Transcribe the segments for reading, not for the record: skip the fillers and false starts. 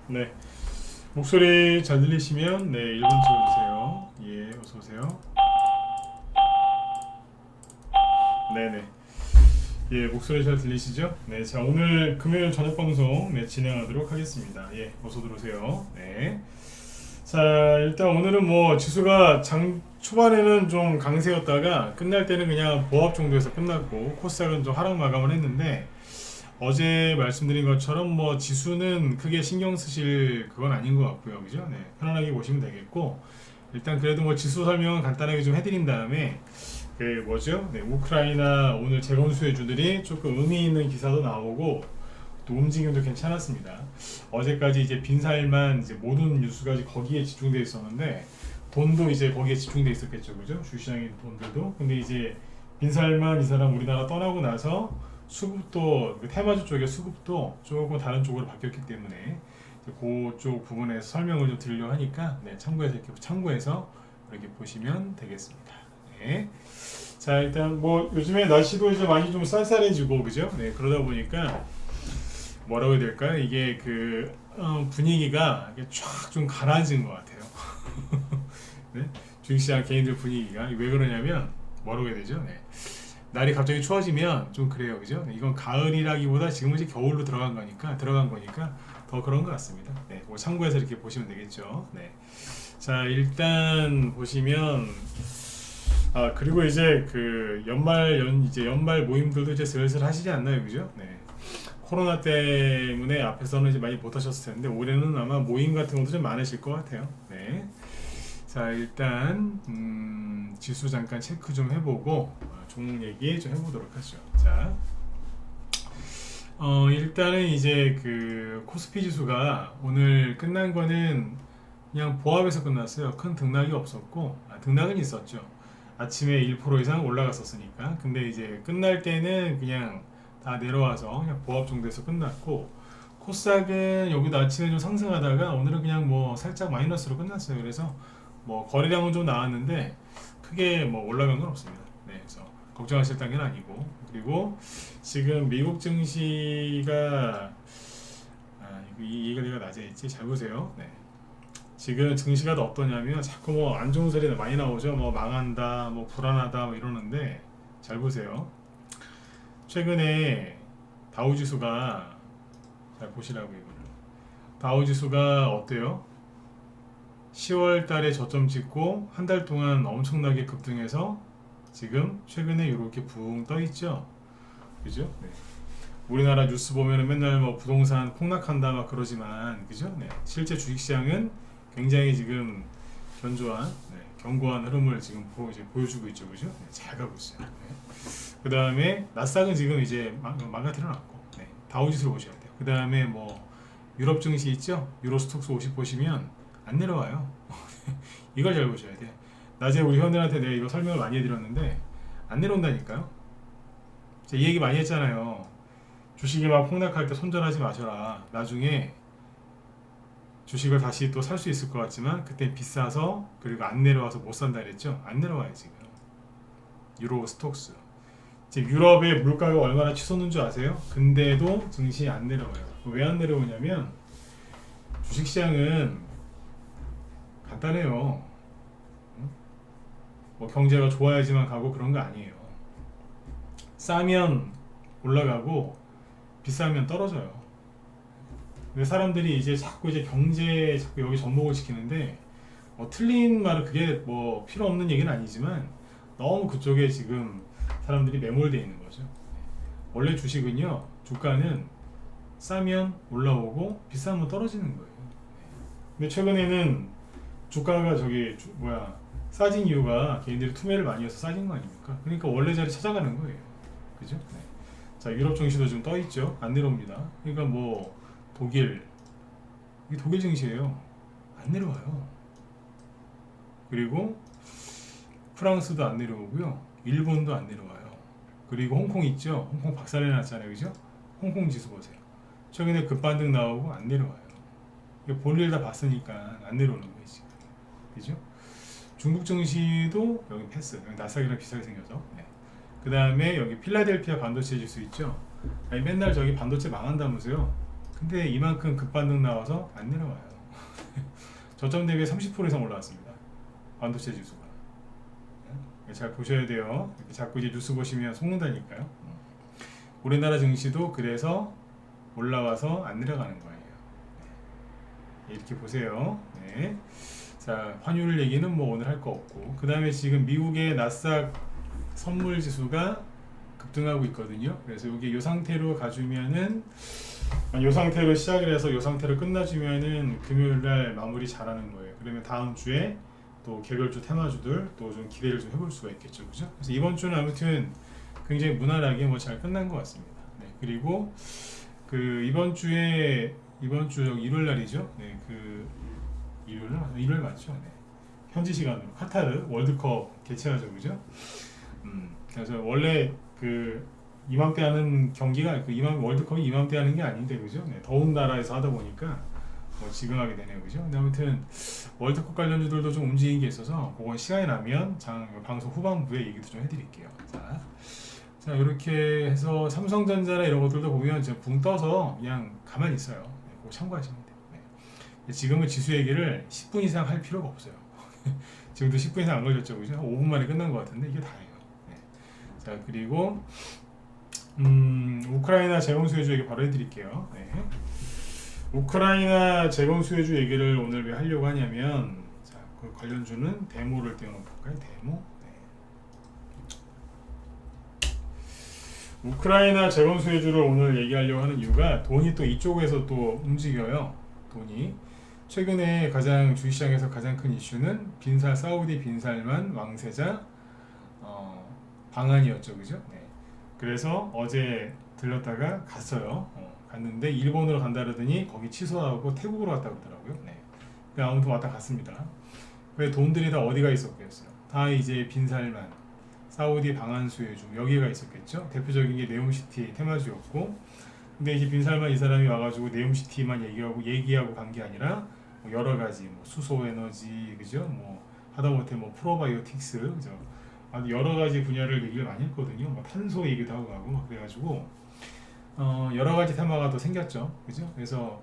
네, 목소리 잘 들리시면 네, 1번 찍어주세요. 예, 어서오세요. 네네. 예, 목소리 잘 들리시죠? 네, 자, 오늘 금요일 저녁 방송 네, 진행하도록 하겠습니다. 예, 어서 들어오세요. 네. 자, 일단 오늘은 뭐 지수가 장 초반에는 좀 강세였다가 끝날 때는 그냥 보합 정도에서 끝났고 코스닥은 좀 하락 마감을 했는데 어제 말씀드린 것처럼 뭐 지수는 크게 신경 쓰실 그건 아닌 것 같고요. 그죠? 네. 편안하게 보시면 되겠고 일단 그래도 뭐 지수 설명은 간단하게 좀 해드린 다음에 그 뭐죠? 네, 우크라이나 오늘 재건 수혜주들이 조금 의미 있는 기사도 나오고 또 움직임도 괜찮았습니다. 어제까지 이제 빈살만 이제 모든 뉴스가 거기에 집중되어 있었는데 돈도 이제 거기에 집중되어 있었겠죠, 그죠? 주시장의 돈들도. 근데 이제 빈살만 이 사람 우리나라 떠나고 나서 수급도 그 테마주 쪽의 수급도 조금 다른 쪽으로 바뀌었기 때문에 그쪽 부분에서 설명을 좀 드리려고 하니까 네, 참고해서 이렇게 보시면 되겠습니다. 네. 자, 일단 뭐 요즘에 날씨도 이제 많이 좀 쌀쌀해지고 그죠? 네, 그러다 보니까 뭐라고 해야 될까요? 이게 그 분위기가 쫙 좀 가라앉은 것 같아요. 네? 주식시장 개인들 분위기가 왜 그러냐면 뭐라고 해야 되죠? 네. 날이 갑자기 추워지면 좀 그래요, 그죠? 네, 이건 가을이라기보다 지금은 이제 겨울로 들어간 거니까 더 그런 것 같습니다. 네, 뭐 참고해서 이렇게 보시면 되겠죠. 네. 자, 일단 보시면 그리고 이제 그 연말 모임들도 이제 슬슬 하시지 않나요, 그죠? 네. 코로나 때문에 앞에서는 이제 많이 못 하셨을 텐데 올해는 아마 모임 같은 것도 좀 많으실 것 같아요. 네. 자, 일단 지수 잠깐 체크 좀 해보고 종목 얘기 좀 해보도록 하죠. 자, 일단은 이제 그 코스피 지수가 오늘 끝난 거는 그냥 보합에서 끝났어요. 큰 등락이 없었고, 등락은 있었죠. 아침에 1% 이상 올라갔었으니까. 근데 이제 끝날 때는 그냥 다 내려와서 그냥 보합 정도에서 끝났고, 코스닥은 여기도 아침에 좀 상승하다가 오늘은 그냥 뭐 살짝 마이너스로 끝났어요. 그래서 뭐 거래량은 좀 나왔는데 크게 뭐 올라간 건 없습니다. 네, 그래서 걱정하실 단계는 아니고 그리고 지금 미국 증시가 이 얘기가 낮에 있지 잘 보세요. 네. 지금 증시가 어떠냐면 자꾸 뭐 안 좋은 소리 많이 나오죠. 뭐 망한다, 뭐 불안하다, 뭐 이러는데 잘 보세요. 최근에 다우지수가 잘 보시라고 이거를 다우지수가 어때요? 10월 달에 저점 찍고 한 달 동안 엄청나게 급등해서 지금 최근에 이렇게 붕 떠 있죠. 그죠? 네. 우리나라 뉴스 보면은 맨날 뭐 부동산 폭락한다 막 그러지만 그죠? 네. 실제 주식시장은 굉장히 지금 견고한 흐름을 지금 이제 보여주고 있죠. 그죠? 네. 잘 가고 있어요. 네. 그 다음에 나스닥은 지금 이제 망가뜨려 놨고 네. 다우지수를 보셔야 돼요. 그 다음에 뭐 유럽 증시 있죠? 유로스톡스 50 보시면 안 내려와요. 이걸 잘 보셔야 돼. 낮에 우리 회원들한테 내가 이거 설명을 많이 해드렸는데 안 내려온다니까요. 제가 이 얘기 많이 했잖아요. 주식이 막 폭락할 때 손절하지 마셔라. 나중에 주식을 다시 또 살 수 있을 것 같지만 그때 비싸서 그리고 안 내려와서 못 산다 그랬죠. 안 내려와요 지금. 유로 스톡스. 지금 유럽의 물가가 얼마나 치솟는 줄 아세요? 근데도 증시 안 내려와요. 왜 안 내려오냐면 주식시장은 간단해요. 뭐 경제가 좋아야지만 가고 그런 거 아니에요. 싸면 올라가고 비싸면 떨어져요. 근데 사람들이 이제 자꾸 경제에 자꾸 여기 접목을 시키는데 틀린 말은 그게 뭐 필요 없는 얘기는 아니지만 너무 그쪽에 지금 사람들이 매몰되어 있는 거죠. 원래 주식은요, 주가는 싸면 올라오고 비싸면 떨어지는 거예요. 근데 최근에는 주가가 싸진 이유가 개인들이 투매를 많이 해서 싸진 거 아닙니까? 그러니까 원래 자리 찾아가는 거예요. 그죠? 네. 자, 유럽 증시도 지금 떠 있죠. 안 내려옵니다. 그러니까 뭐 이게 독일 증시예요. 안 내려와요. 그리고 프랑스도 안 내려오고요. 일본도 안 내려와요. 그리고 홍콩 있죠. 홍콩 박살내 놨잖아요. 그죠? 홍콩 지수 보세요. 최근에 급반등 나오고 안 내려와요. 볼일 다 봤으니까 안 내려오는 거예요 지금. 그죠? 중국 증시도 여기 패스. 여기 나스닥이랑 비슷하게 생겨서. 네. 그 다음에 여기 필라델피아 반도체 지수 있죠. 아니 맨날 저기 반도체 망한다면서요. 근데 이만큼 급반등 나와서 안 내려와요. 저점 대비 30% 이상 올라왔습니다. 반도체 지수가. 잘 보셔야 돼요. 이렇게 자꾸 이제 뉴스 보시면 속는다니까요. 우리나라 증시도 그래서 올라와서 안 내려가는 거예요. 네. 이렇게 보세요. 네. 자, 환율 얘기는 뭐 오늘 할 거 없고, 그 다음에 지금 미국의 나스닥 선물 지수가 급등하고 있거든요. 그래서 여기 이 상태로 가주면은, 이 상태로 시작을 해서 이 상태로 끝나주면은 금요일날 마무리 잘하는 거예요. 그러면 다음 주에 또 개별주 테마주들 또 좀 기대를 좀 해볼 수가 있겠죠, 그죠? 그래서 이번 주는 아무튼 굉장히 무난하게 뭐 잘 끝난 것 같습니다. 네, 그리고 그 이번 주 일요일 날이죠. 네, 그 일요일 맞죠? 네. 현지 시간으로 카타르 월드컵 개최하죠, 그죠? 그래서 원래 그 이맘때 하는 경기가 월드컵이 이맘때 하는 게 아닌데, 그죠? 네, 더운 나라에서 하다 보니까 뭐 지금 하게 되네요, 그죠? 근데 아무튼 월드컵 관련주들도 좀 움직이는 게 있어서 그건 시간이 나면 방송 후반부에 얘기도 좀 해드릴게요. 자, 이렇게 해서 삼성전자나 이런 것들도 보면 지금 붕 떠서 그냥 가만히 있어요. 네, 그거 참고하시면 돼요. 네. 지금은 지수 얘기를 10분 이상 할 필요가 없어요. 지금도 10분 이상 안 걸렸죠, 그죠? 5분 만에 끝난 것 같은데 이게 다예요. 네. 자, 그리고 우크라이나 재건 수혜주 얘기 바로 해드릴게요. 네. 우크라이나 재건 수혜주 얘기를 오늘 왜 하려고 하냐면, 자, 그 관련주는 데모를 띄워놓을까요? 데모. 네. 우크라이나 재건 수혜주를 오늘 얘기하려고 하는 이유가 돈이 또 이쪽에서 또 움직여요. 돈이 최근에 가장 주식시장에서 가장 큰 이슈는 사우디 빈살만 왕세자 방한이었죠, 그죠? 네. 그래서 어제 들렀다가 갔어요. 갔는데 일본으로 간다 그러더니 거기 취소하고 태국으로 갔다 그러더라고요. 네. 아무튼 왔다 갔습니다. 왜 돈들이 다 어디가 있었겠어요? 다 이제 빈살만, 사우디 방한 수혜주 여기가 있었겠죠. 대표적인 게 네옴시티 테마주였고, 근데 이제 빈살만 이 사람이 와가지고 네옴시티만 얘기하고 간 게 아니라 뭐 여러 가지 뭐 수소 에너지, 그죠? 뭐 하다못해 뭐 프로바이오틱스, 그죠? 아주 여러 가지 분야를 얘기를 많이 했거든요. 뭐 탄소 얘기도 하고 막 그래가지고 여러 가지 테마가 또 생겼죠, 그죠? 그래서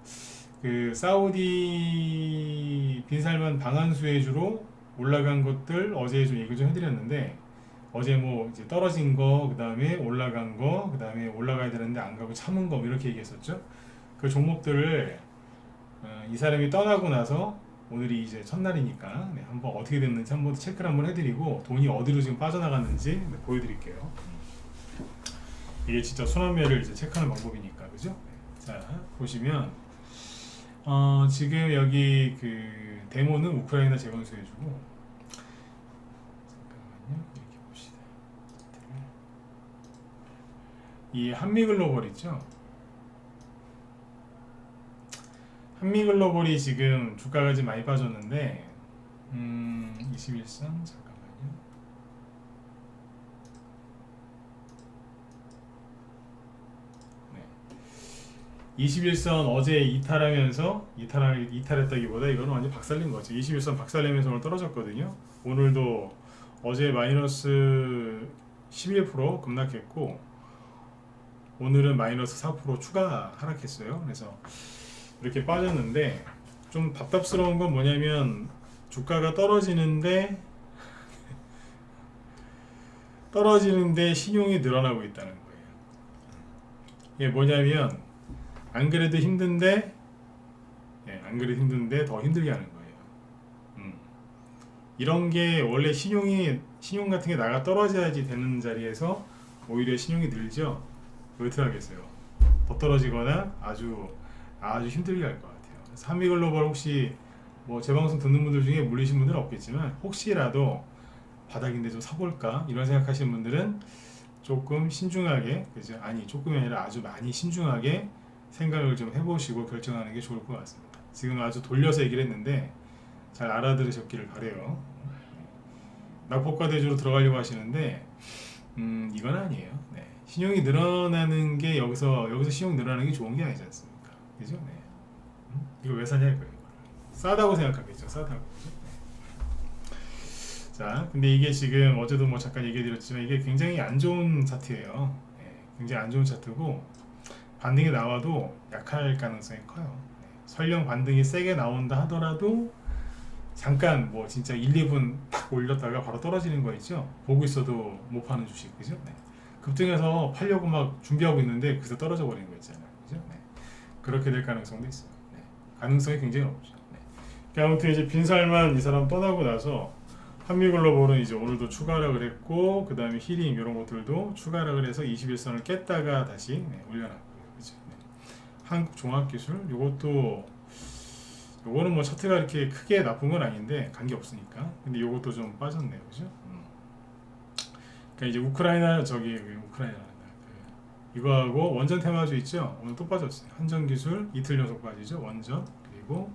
그 사우디 빈살만 방한 수혜주로 올라간 것들 어제 좀 얘기 좀 해드렸는데, 어제 뭐 이제 떨어진 거, 그 다음에 올라간 거, 그 다음에 올라가야 되는데 안 가고 참은 거, 이렇게 얘기했었죠. 그 종목들을 이 사람이 떠나고 나서 오늘이 이제 첫날이니까 네, 한번 어떻게 됐는지 한번 체크를 한번 해드리고 돈이 어디로 지금 빠져나갔는지 네, 보여드릴게요. 이게 진짜 순환매를 이제 체크하는 방법이니까, 그죠? 네. 자, 보시면 지금 여기 그 데모는 우크라이나 재건 수혜주고, 잠깐만요, 이렇게 봅시다. 이 한미글로벌 있죠? 한미글로벌이 지금 주가가 좀 많이 빠졌는데 21선 잠깐만요. 네. 21선 어제 이탈했다기보다 이거는 완전 박살낸 거죠. 21선 박살내면서 오늘 떨어졌거든요. 오늘도 어제 마이너스 11% 급락했고 오늘은 마이너스 4% 추가 하락했어요. 그래서 이렇게 빠졌는데 좀 답답스러운 건 뭐냐면 주가가 떨어지는데 신용이 늘어나고 있다는 거예요. 이게 뭐냐면 안 그래도 힘든데 더 힘들게 하는 거예요. 이런 게 원래 신용 같은 게 나가 떨어져야지 되는 자리에서 오히려 신용이 늘죠. 어떻게 하겠어요? 더 떨어지거나 아주 힘들게 할 것 같아요. 한미글로벌 혹시 뭐 제 방송 듣는 분들 중에 물리신 분들은 없겠지만 혹시라도 바닥인데 좀 사볼까 이런 생각하시는 분들은 조금 신중하게, 그죠? 아니 조금이 아니라 아주 많이 신중하게 생각을 좀 해보시고 결정하는 게 좋을 것 같습니다. 지금 아주 돌려서 얘기를 했는데 잘 알아들으셨기를 바래요. 낙폭과 대주로 들어가려고 하시는데 이건 아니에요. 네. 신용이 늘어나는 게 여기서 신용 늘어나는 게 좋은 게 아니지 않습니까? 그죠? 네. 이거 왜 사냐 이거예요. 싸다고 생각하겠죠. 싸다고. 네. 자, 근데 이게 지금 어제도 뭐 잠깐 얘기해 드렸지만 이게 굉장히 안 좋은 차트예요. 네. 굉장히 안 좋은 차트고 반등이 나와도 약할 가능성이 커요. 네. 설령 반등이 세게 나온다 하더라도 잠깐 뭐 진짜 1, 2분 탁 올렸다가 바로 떨어지는 거 있죠. 보고 있어도 못 파는 주식, 그죠? 네. 급등해서 팔려고 막 준비하고 있는데 그래서 떨어져 버리는 거 있잖아요, 그죠? 네. 그렇게 될 가능성도 있어요. 네. 가능성이 굉장히 높죠. 네. 그러니까 아무튼 이제 빈살만 이 사람 떠나고 나서 한미글로벌은 이제 오늘도 추가락을 했고, 그 다음에 히림 이런 것들도 추가락을 해서 21선을 깼다가 다시 네, 올려놨고요, 그죠? 네. 한국종합기술 요거는 뭐 차트가 이렇게 크게 나쁜 건 아닌데 관계 없으니까. 근데 요것도 좀 빠졌네요, 그죠? 그러니까 이제 우크라이나 이거하고 원전 테마주 있죠? 오늘 또 빠졌어요. 한전기술 이틀 연속 빠지죠. 원전, 그리고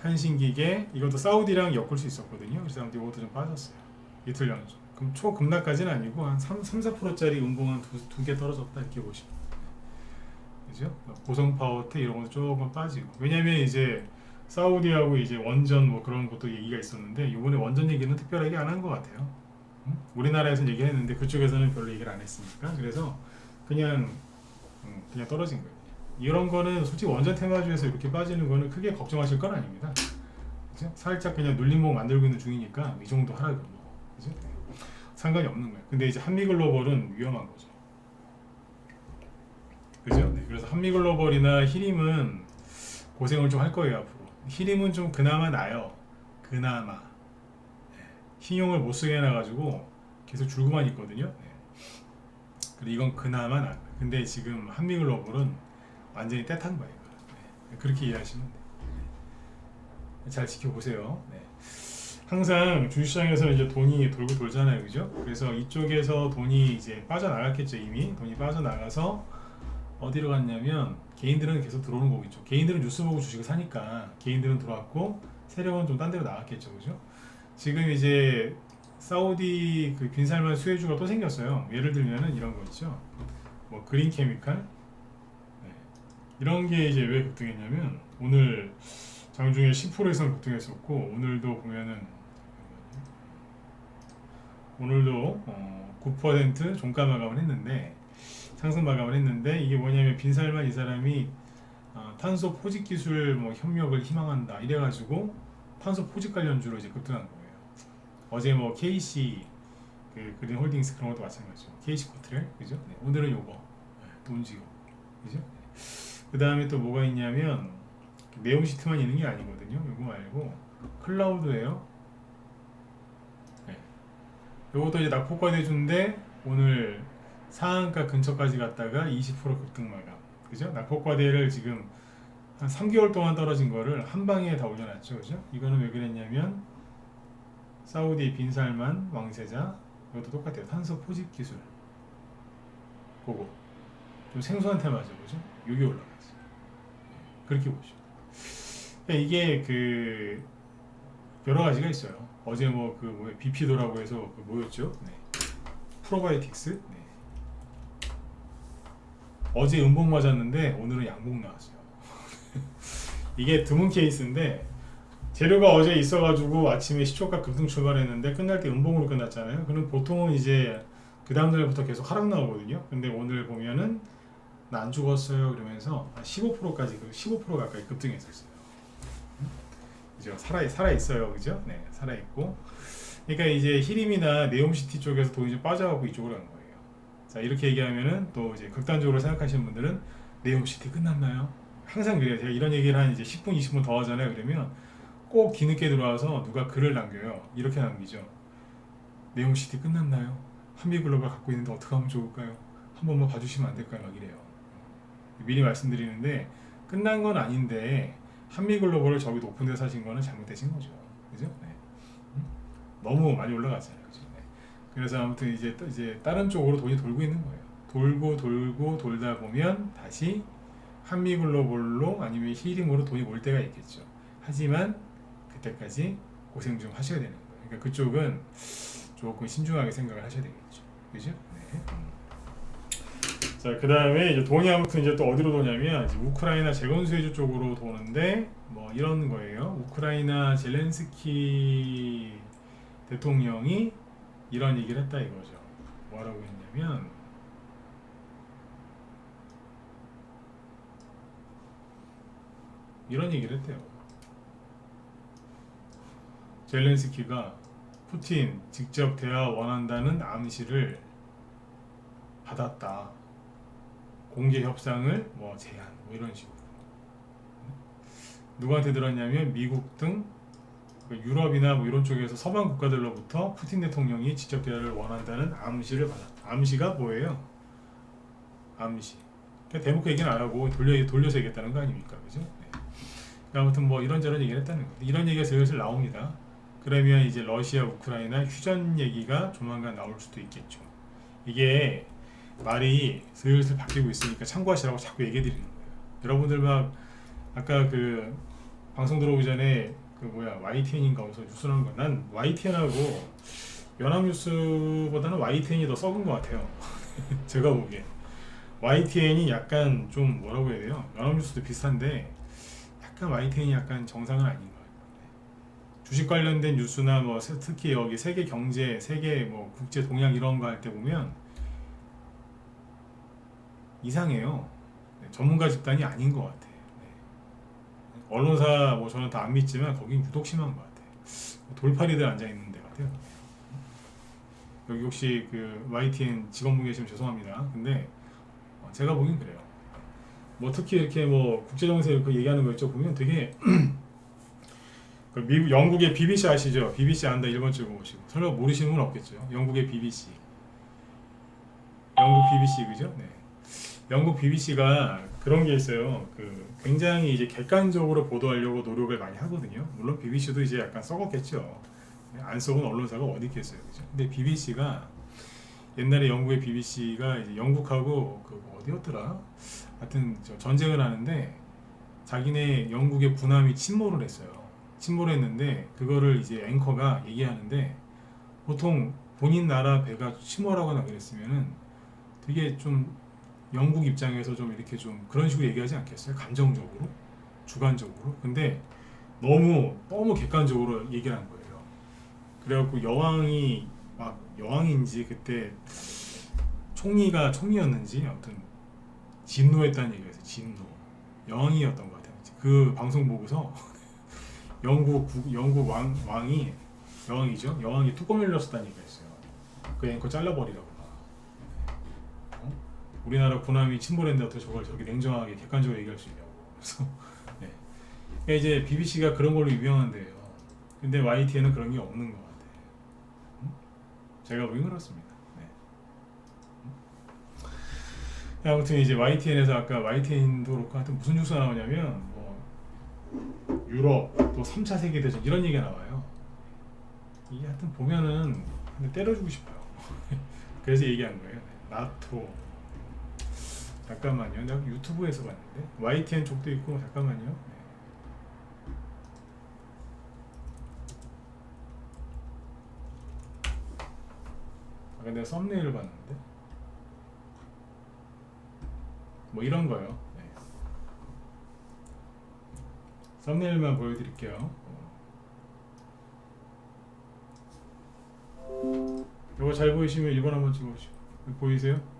한신기계, 이것도 사우디랑 엮을 수 있었거든요. 그래서 아무튼 이것도 좀 빠졌어요. 이틀 연속. 그럼 초급락까지는 아니고 한 3-4%짜리 음봉 한 두 개 떨어졌다 이렇게 보시면 돼요. 그죠? 고성파워텍 이런 것도 조금 빠지고. 왜냐면 이제 사우디하고 이제 원전 뭐 그런 것도 얘기가 있었는데, 이번에 원전 얘기는 특별하게 안 한 것 같아요. 우리나라에서는 얘기했는데 그쪽에서는 별로 얘기를 안 했으니까. 그래서 그냥 떨어진 거예요. 이런 거는 솔직히 원전 테마주에서 이렇게 빠지는 거는 크게 걱정하실 건 아닙니다. 그죠? 살짝 그냥 눌림목 만들고 있는 중이니까 이 정도 하락은 뭐, 그죠? 상관이 없는 거예요. 근데 이제 한미글로벌은 위험한 거죠. 그죠? 네. 그래서 한미글로벌이나 히림은 고생을 좀 할 거예요, 앞으로. 히림은 좀 그나마 나요. 그나마. 네. 신용을 못 쓰게 해놔가지고 계속 줄고만 있거든요. 네. 그리고 이건 그나마 나. 근데 지금 한미글로벌은 완전히 떼탄 거예요. 네. 그렇게 이해하시면 돼요. 네. 잘 지켜보세요. 네. 항상 주식시장에서 이제 돈이 돌고 돌잖아요, 그죠? 그래서 이쪽에서 돈이 이제 빠져나갔겠죠. 이미 돈이 빠져나가서 어디로 갔냐면, 개인들은 계속 들어오는 거겠죠. 개인들은 뉴스 보고 주식을 사니까 개인들은 들어왔고, 세력은 좀 딴 데로 나갔겠죠, 그죠? 지금 이제 사우디 그 빈살만 수혜주가 또 생겼어요. 예를 들면은 이런 거 있죠. 뭐 그린 케미칼, 네. 이런 게 이제 왜 급등했냐면, 오늘 장중에 10% 이상 급등했었고, 오늘도 보면은 오늘도 9% 종가 마감을 했는데, 상승 마감을 했는데, 이게 뭐냐면 빈살만 이 사람이 탄소 포집 기술 뭐 협력을 희망한다 이래가지고 탄소 포집 관련주로 이제 급등한 거예요. 어제 뭐 KC 그 그린 홀딩스 그런 것도 마찬가지죠. KC 코트렐, 그죠? 네, 오늘은 요거 또 움직이고, 그죠? 네. 그 다음에 또 뭐가 있냐면, 네옴 시트만 있는 게 아니거든요. 요거 말고 클라우드예요. 네. 요것도 이제 낙폭과 대주인데 오늘 상한가 근처까지 갔다가 20% 급등 마감, 그죠? 낙폭과대를 지금 한 3개월 동안 떨어진 거를 한 방에 다 올려놨죠, 그죠? 이거는 왜 그랬냐면 사우디 빈살만 왕세자, 이것도 똑같아요. 탄소 포집 기술, 그거 좀 생소한 테마죠, 그죠? 이게 올라갔어요. 그렇게 보시죠. 그러니까 이게 그 여러 가지가 있어요. 어제 뭐 그 뭐 비피도라고 해서 그 뭐였죠? 네. 프로바이오틱스. 네. 어제 음봉 맞았는데 오늘은 양봉 나왔어요. 이게 드문 케이스인데, 재료가 어제 있어가지고 아침에 시초가 급등 출발했는데 끝날 때 음봉으로 끝났잖아요. 그럼 보통은 이제 그 다음 날부터 계속 하락 나오거든요. 근데 오늘 보면은 나 안 죽었어요 그러면서 15%까지 15% 가까이 급등했었어요. 그죠? 살아 있어요, 그죠? 네, 살아 있고. 그러니까 이제 히림이나 네옴시티 쪽에서 돈이 좀 빠져갖고 이쪽으로 간 거예요. 자, 이렇게 얘기하면은 또 이제 극단적으로 생각하시는 분들은 네옴시티 끝났나요? 항상 그래요. 제가 이런 얘기를 한 이제 10분, 20분 더 하잖아요. 그러면 꼭 뒤늦게 들어와서 누가 글을 남겨요. 이렇게 남기죠. 네옴시티 끝났나요? 한미글로벌 갖고 있는데 어떻게 하면 좋을까요? 한 번만 봐주시면 안 될까요? 막 이래요. 미리 말씀드리는데, 끝난 건 아닌데 한미글로벌을 저기 높은 데 사신 거는 잘못되신 거죠. 그죠? 네. 너무 많이 올라갔잖아요. 그죠? 네. 그래서 아무튼 이제 다른 쪽으로 돈이 돌고 있는 거예요. 돌고 돌다 보면 다시 한미글로벌로 아니면 히림으로 돈이 올 때가 있겠죠. 하지만 그때까지 고생 좀 하셔야 되는 거예요. 그러니까 그쪽은 조금 신중하게 생각을 하셔야 되겠죠. 그죠? 네. 자, 그 다음에 이제 돈이 아무튼 이제 또 어디로 도냐면, 이제 우크라이나 재건 수혜주 쪽으로 도는데, 뭐 이런 거예요. 우크라이나 젤렌스키 대통령이 이런 얘기를 했다 이거죠. 뭐라고 했냐면, 이런 얘기를 했대요. 젤렌스키가 푸틴 직접 대화 원한다는 암시를 받았다. 공개 협상을 뭐 제안 뭐 이런 식으로. 누구한테 들었냐면 미국 등 유럽이나 뭐 이런 쪽에서 서방 국가들로부터 푸틴 대통령이 직접 대화를 원한다는 암시를 받았다. 암시가 뭐예요? 암시. 그러니까 대놓고 얘기는 안 하고 돌려서 얘기했다는 거 아닙니까? 그죠? 네. 아무튼 뭐 이런저런 얘기를 했다는 거예요. 이런 얘기가 슬슬 나옵니다. 그러면 이제 러시아, 우크라이나 휴전 얘기가 조만간 나올 수도 있겠죠. 이게 말이 슬슬 바뀌고 있으니까 참고하시라고 자꾸 얘기해 드리는 거예요. 여러분들 막 아까 그 방송 들어오기 전에 그 뭐야 YTN인가 어디서 뉴스 나온 거, 난 YTN하고 연합뉴스보다는 YTN이 더 썩은 것 같아요. 제가 보기에 YTN이 약간 좀 뭐라고 해야 돼요? 연합뉴스도 비슷한데 약간 YTN이 약간 정상은 아닌 거예요. 주식 관련된 뉴스나 뭐 특히 여기 세계 경제, 세계 뭐 국제 동향 이런 거 할 때 보면 이상해요. 네, 전문가 집단이 아닌 것 같아요. 네. 언론사 뭐 저는 다 안 믿지만 거긴 유독 심한 것 같아요. 돌팔이들 앉아 있는 데 같아요. 여기 혹시 그 YTN 직원분 계시면 죄송합니다. 근데 제가 보긴 그래요. 뭐 특히 이렇게 뭐 국제정세 이렇게 얘기하는 거 있죠 보면 되게 그 미국 영국의 BBC 아시죠? BBC 안다 1번 찍어 보시고 설마 모르시는 분 없겠죠? 영국의 BBC, 영국 BBC 그죠? 네. 영국 BBC가 그런 게 있어요. 그 굉장히 이제 객관적으로 보도하려고 노력을 많이 하거든요. 물론 BBC도 이제 약간 썩었겠죠. 안 썩은 언론사가 어디 있겠어요, 그죠? 근데 BBC가 옛날에 영국의 BBC가 이제 영국하고 그 어디였더라? 하여튼 전쟁을 하는데 자기네 영국의 군함이 침몰을 했어요. 침몰을 했는데 그거를 이제 앵커가 얘기하는데 보통 본인 나라 배가 침몰하거나 그랬으면은 되게 좀 영국 입장에서 좀 이렇게 좀 그런 식으로 얘기하지 않겠어요? 감정적으로, 주관적으로. 근데 너무 객관적으로 얘기를 한 거예요. 그래갖고 여왕이 막 여왕인지 그때 총리였는지 아무튼 진노했다는 얘기가 있어요. 진노. 여왕이었던 것 같아요. 그 방송 보고서 영국 왕이 여왕이죠. 여왕이 뚜껑 열렸었다는 얘기가 있어요. 그 앵커 잘라버리라고. 우리나라 군함이 침몰했는데 어떻게 저걸 저렇게 냉정하게 객관적으로 얘기할 수 있냐고. 그래서 네. 그러니까 이제 BBC가 그런 걸로 유명한데요. 근데 YTN은 그런 게 없는 것 같아요. 제가 보기엔 그렇습니다. 네. 아무튼 이제 YTN에서 아까 YTN도 그렇고 하여튼 무슨 뉴스가 나오냐면 뭐 유럽 또 3차 세계대전 이런 얘기가 나와요. 이게 하여튼 보면은 때려주고 싶어요. 그래서 얘기한 거예요. 나토. 잠깐만요. 내가 유튜브에서 봤는데 YTN 쪽도 있고 잠깐만요. 네. 아까 내가 썸네일을 봤는데 뭐 이런 거요. 네. 썸네일만 보여드릴게요. 이거 잘 보이시면 1번 한번 찍어보시고 보이세요?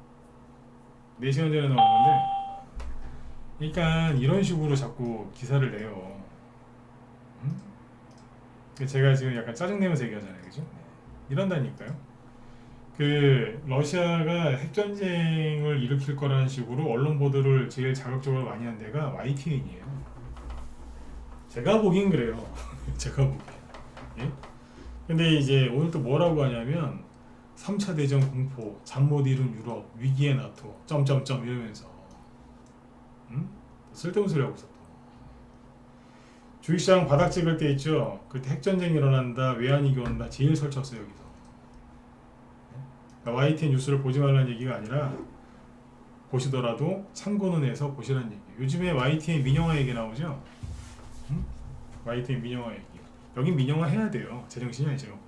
4시간 전에 나온 건데 그러니까 이런 식으로 자꾸 기사를 내요. 제가 지금 약간 짜증내면서 얘기하잖아요. 그죠? 이런다니까요. 그 러시아가 핵전쟁을 일으킬 거라는 식으로 언론 보도를 제일 자극적으로 많이 한 데가 YTN이에요. 제가 보긴 그래요. 제가 보기엔. 예? 근데 이제 오늘 또 뭐라고 하냐면 3차 대전 공포, 잠 못 이룬 유럽, 위기의 나토, 점점점 이러면서 쓸데없는 소리 하고 있어. 주식시장 바닥 찍을 때 있죠. 그때 핵전쟁이 일어난다, 외환위기 온다, 제일 설쳤어요 여기서. 그러니까 YTN 뉴스를 보지 말라는 얘기가 아니라 보시더라도 참고는 해서 보시라는 얘기. 요즘에 YTN 민영화 얘기 나오죠. YTN 민영화 얘기. 여긴 민영화 해야 돼요. 제정신이 아니죠.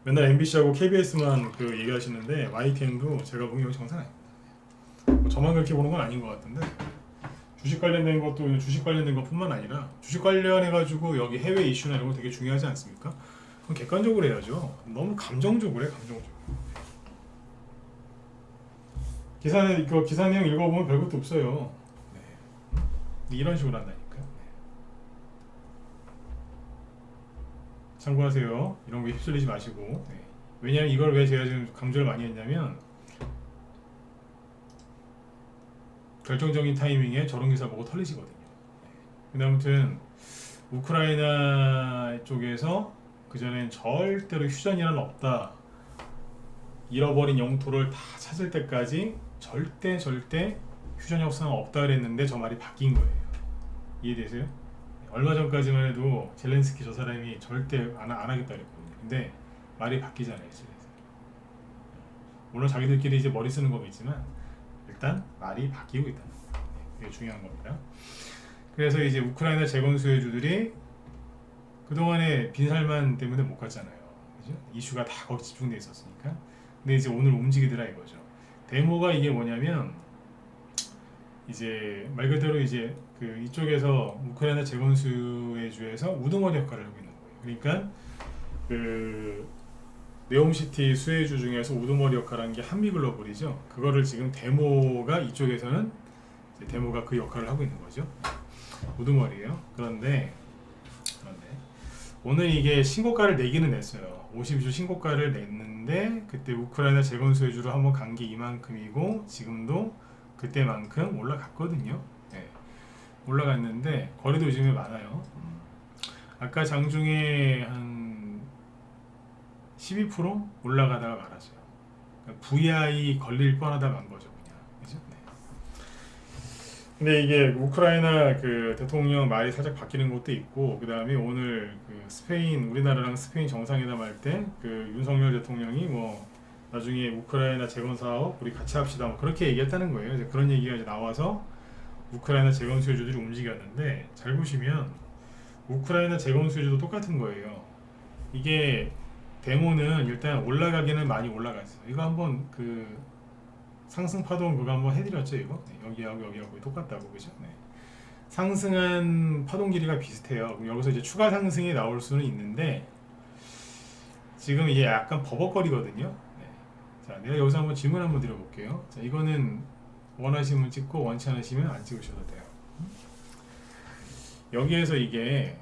맨날 MBC하고 KBS만 그 얘기하시는데 YTN도 제가 보기엔 여기 정상 아닙니다. 뭐 저만 그렇게 보는 건 아닌 것 같은데 주식 관련된 것도 주식 관련된 것뿐만 아니라 주식 관련해가지고 여기 해외 이슈나 이런 거 되게 중요하지 않습니까? 그건 객관적으로 해야죠. 너무 감정적으로 해, 감정적으로. 기사 내용 읽어보면 별것도 없어요. 네. 이런 식으로 한다니까. 참고하세요. 이런 거 휩쓸리지 마시고. 네. 왜냐하면 이걸 왜 제가 지금 강조를 많이 했냐면 결정적인 타이밍에 저런 기사 보고 털리시거든요. 근데 아무튼 우크라이나 쪽에서 그전엔 절대로 휴전이란 없다, 잃어버린 영토를 다 찾을 때까지 절대 휴전 역사는 없다 그랬는데 저 말이 바뀐 거예요. 이해되세요? 얼마 전까지만 해도 젤렌스키 저 사람이 절대 안 하겠다 그랬거든요. 근데 말이 바뀌잖아요. 물론 자기들끼리 이제 머리 쓰는 거겠지만 일단 말이 바뀌고 있다는 거. 그게 중요한 겁니다. 그래서 이제 우크라이나 재건 수혜주들이 그동안에 빈살만 때문에 못 갔잖아요. 그죠? 이슈가 다 거기 집중돼 있었으니까. 근데 이제 오늘 움직이더라 이거죠. 데모가 이게 뭐냐면 이제 말 그대로 이제 그 이쪽에서 우크라이나 재건 수혜주에서 우두머리 역할을 하고 있는 거예요. 그러니까 그 네옴시티 수혜주 중에서 우두머리 역할을 한 게 한미글로벌이죠. 그거를 지금 데모가 이쪽에서는 데모가 그 역할을 하고 있는 거죠. 우두머리예요. 그런데 오늘 이게 신고가를 내기는 냈어요. 52주 신고가를 냈는데 그때 우크라이나 재건 수혜주로 한번 간 게 이만큼이고 지금도 그때만큼 올라갔거든요. 네. 올라갔는데 거리도 요즘에 많아요. 아까 장중에 한 12% 올라가다가 말았어요. 그러니까 VI 걸릴 뻔하다 만 거죠, 그냥. 그죠? 네. 근데 이게 우크라이나 그 대통령 말이 살짝 바뀌는 것도 있고, 그 다음에 오늘 그 스페인, 우리나라랑 스페인 정상회담 할 때 그 윤석열 대통령이 뭐 나중에 우크라이나 재건 사업 우리 같이 합시다 뭐 그렇게 얘기했다는 거예요. 이제 그런 얘기가 이제 나와서 우크라이나 재건 수혜주들이 움직였는데, 잘 보시면 우크라이나 재건 수혜주도 똑같은 거예요. 이게 데모는 일단 올라가기는 많이 올라갔어요. 이거 한번 그 상승 파동 그거 한번 해드렸죠 이거. 네, 여기하고 똑같다고, 그죠? 네. 상승한 파동 길이가 비슷해요. 그럼 여기서 이제 추가 상승이 나올 수는 있는데 지금 이게 약간 버벅거리거든요. 네. 자, 내가 여기서 한번 질문 한번 드려볼게요. 자, 이거는 원하시면 찍고 원치 않으시면 안 찍으셔도 돼요. 여기에서 이게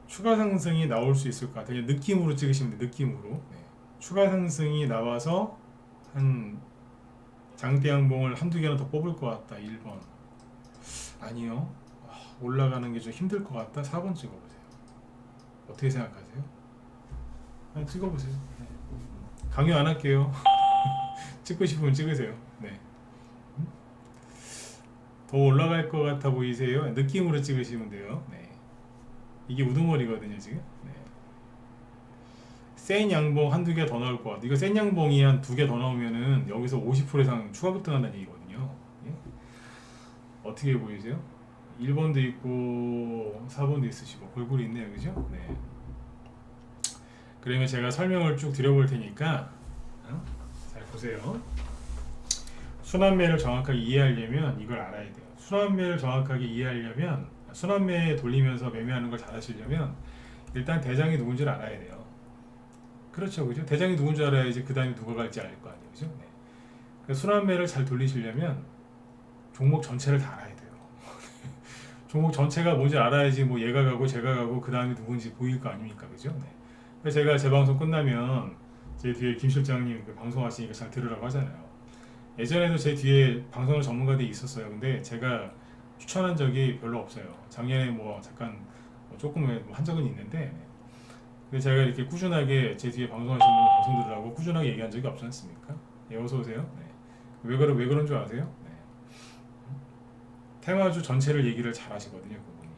추가 상승이 나올 수 있을 것 같아요. 느낌으로 찍으시면 돼요. 느낌으로. 네. 추가 상승이 나와서 한 장대 양봉을 한두 개는 더 뽑을 것 같다. 1번. 아니요. 올라가는 게 좀 힘들 것 같다. 4번 찍어보세요. 어떻게 생각하세요? 찍어보세요. 네. 강요 안 할게요. 찍고 싶으면 찍으세요. 네. 더 올라갈 것 같아 보이세요? 느낌으로 찍으시면 돼요. 네. 이게 우두머리거든요 지금. 네. 센 양봉 한두 개 더 나올 것 같아. 이거 센 양봉이 한 두 개 더 나오면은 여기서 50% 이상 추가 급등한다는 얘기거든요. 예? 어떻게 보이세요? 1번도 있고 4번도 있으시고 골고루 있네요, 그죠? 네. 그러면 제가 설명을 쭉 드려볼 테니까 잘 보세요. 순환매를 정확하게 이해하려면 이걸 알아야 돼요. 순환매를 정확하게 이해하려면, 순환매 돌리면서 매매하는 걸 잘 하시려면 일단 대장이 누군지를 알아야 돼요. 그렇죠, 그죠? 대장이 누군지 알아야지 그 다음에 누가 갈지 알 거 아니에요, 그죠? 네. 그러니까 순환매를 잘 돌리시려면 종목 전체를 다 알아야 돼요. 종목 전체가 뭔지 알아야지 뭐 얘가 가고 제가 가고 그 다음에 누군지 보일 거 아닙니까, 그죠? 네. 그래서 제가 제 방송 끝나면 제 뒤에 김 실장님 그 방송하시니까 잘 들으라고 하잖아요. 예전에도 제 뒤에 방송을 전문가들이 있었어요. 근데 제가 추천한 적이 별로 없어요. 작년에 뭐 잠깐 조금 한 적은 있는데, 근데 제가 이렇게 꾸준하게 제 뒤에 방송하시는 분 방송 들으라고 꾸준하게 얘기한 적이 없지 않습니까? 예, 어서 오세요. 네. 왜 그런 줄 아세요? 네. 테마주 전체를 얘기를 잘 하시거든요, 그분이.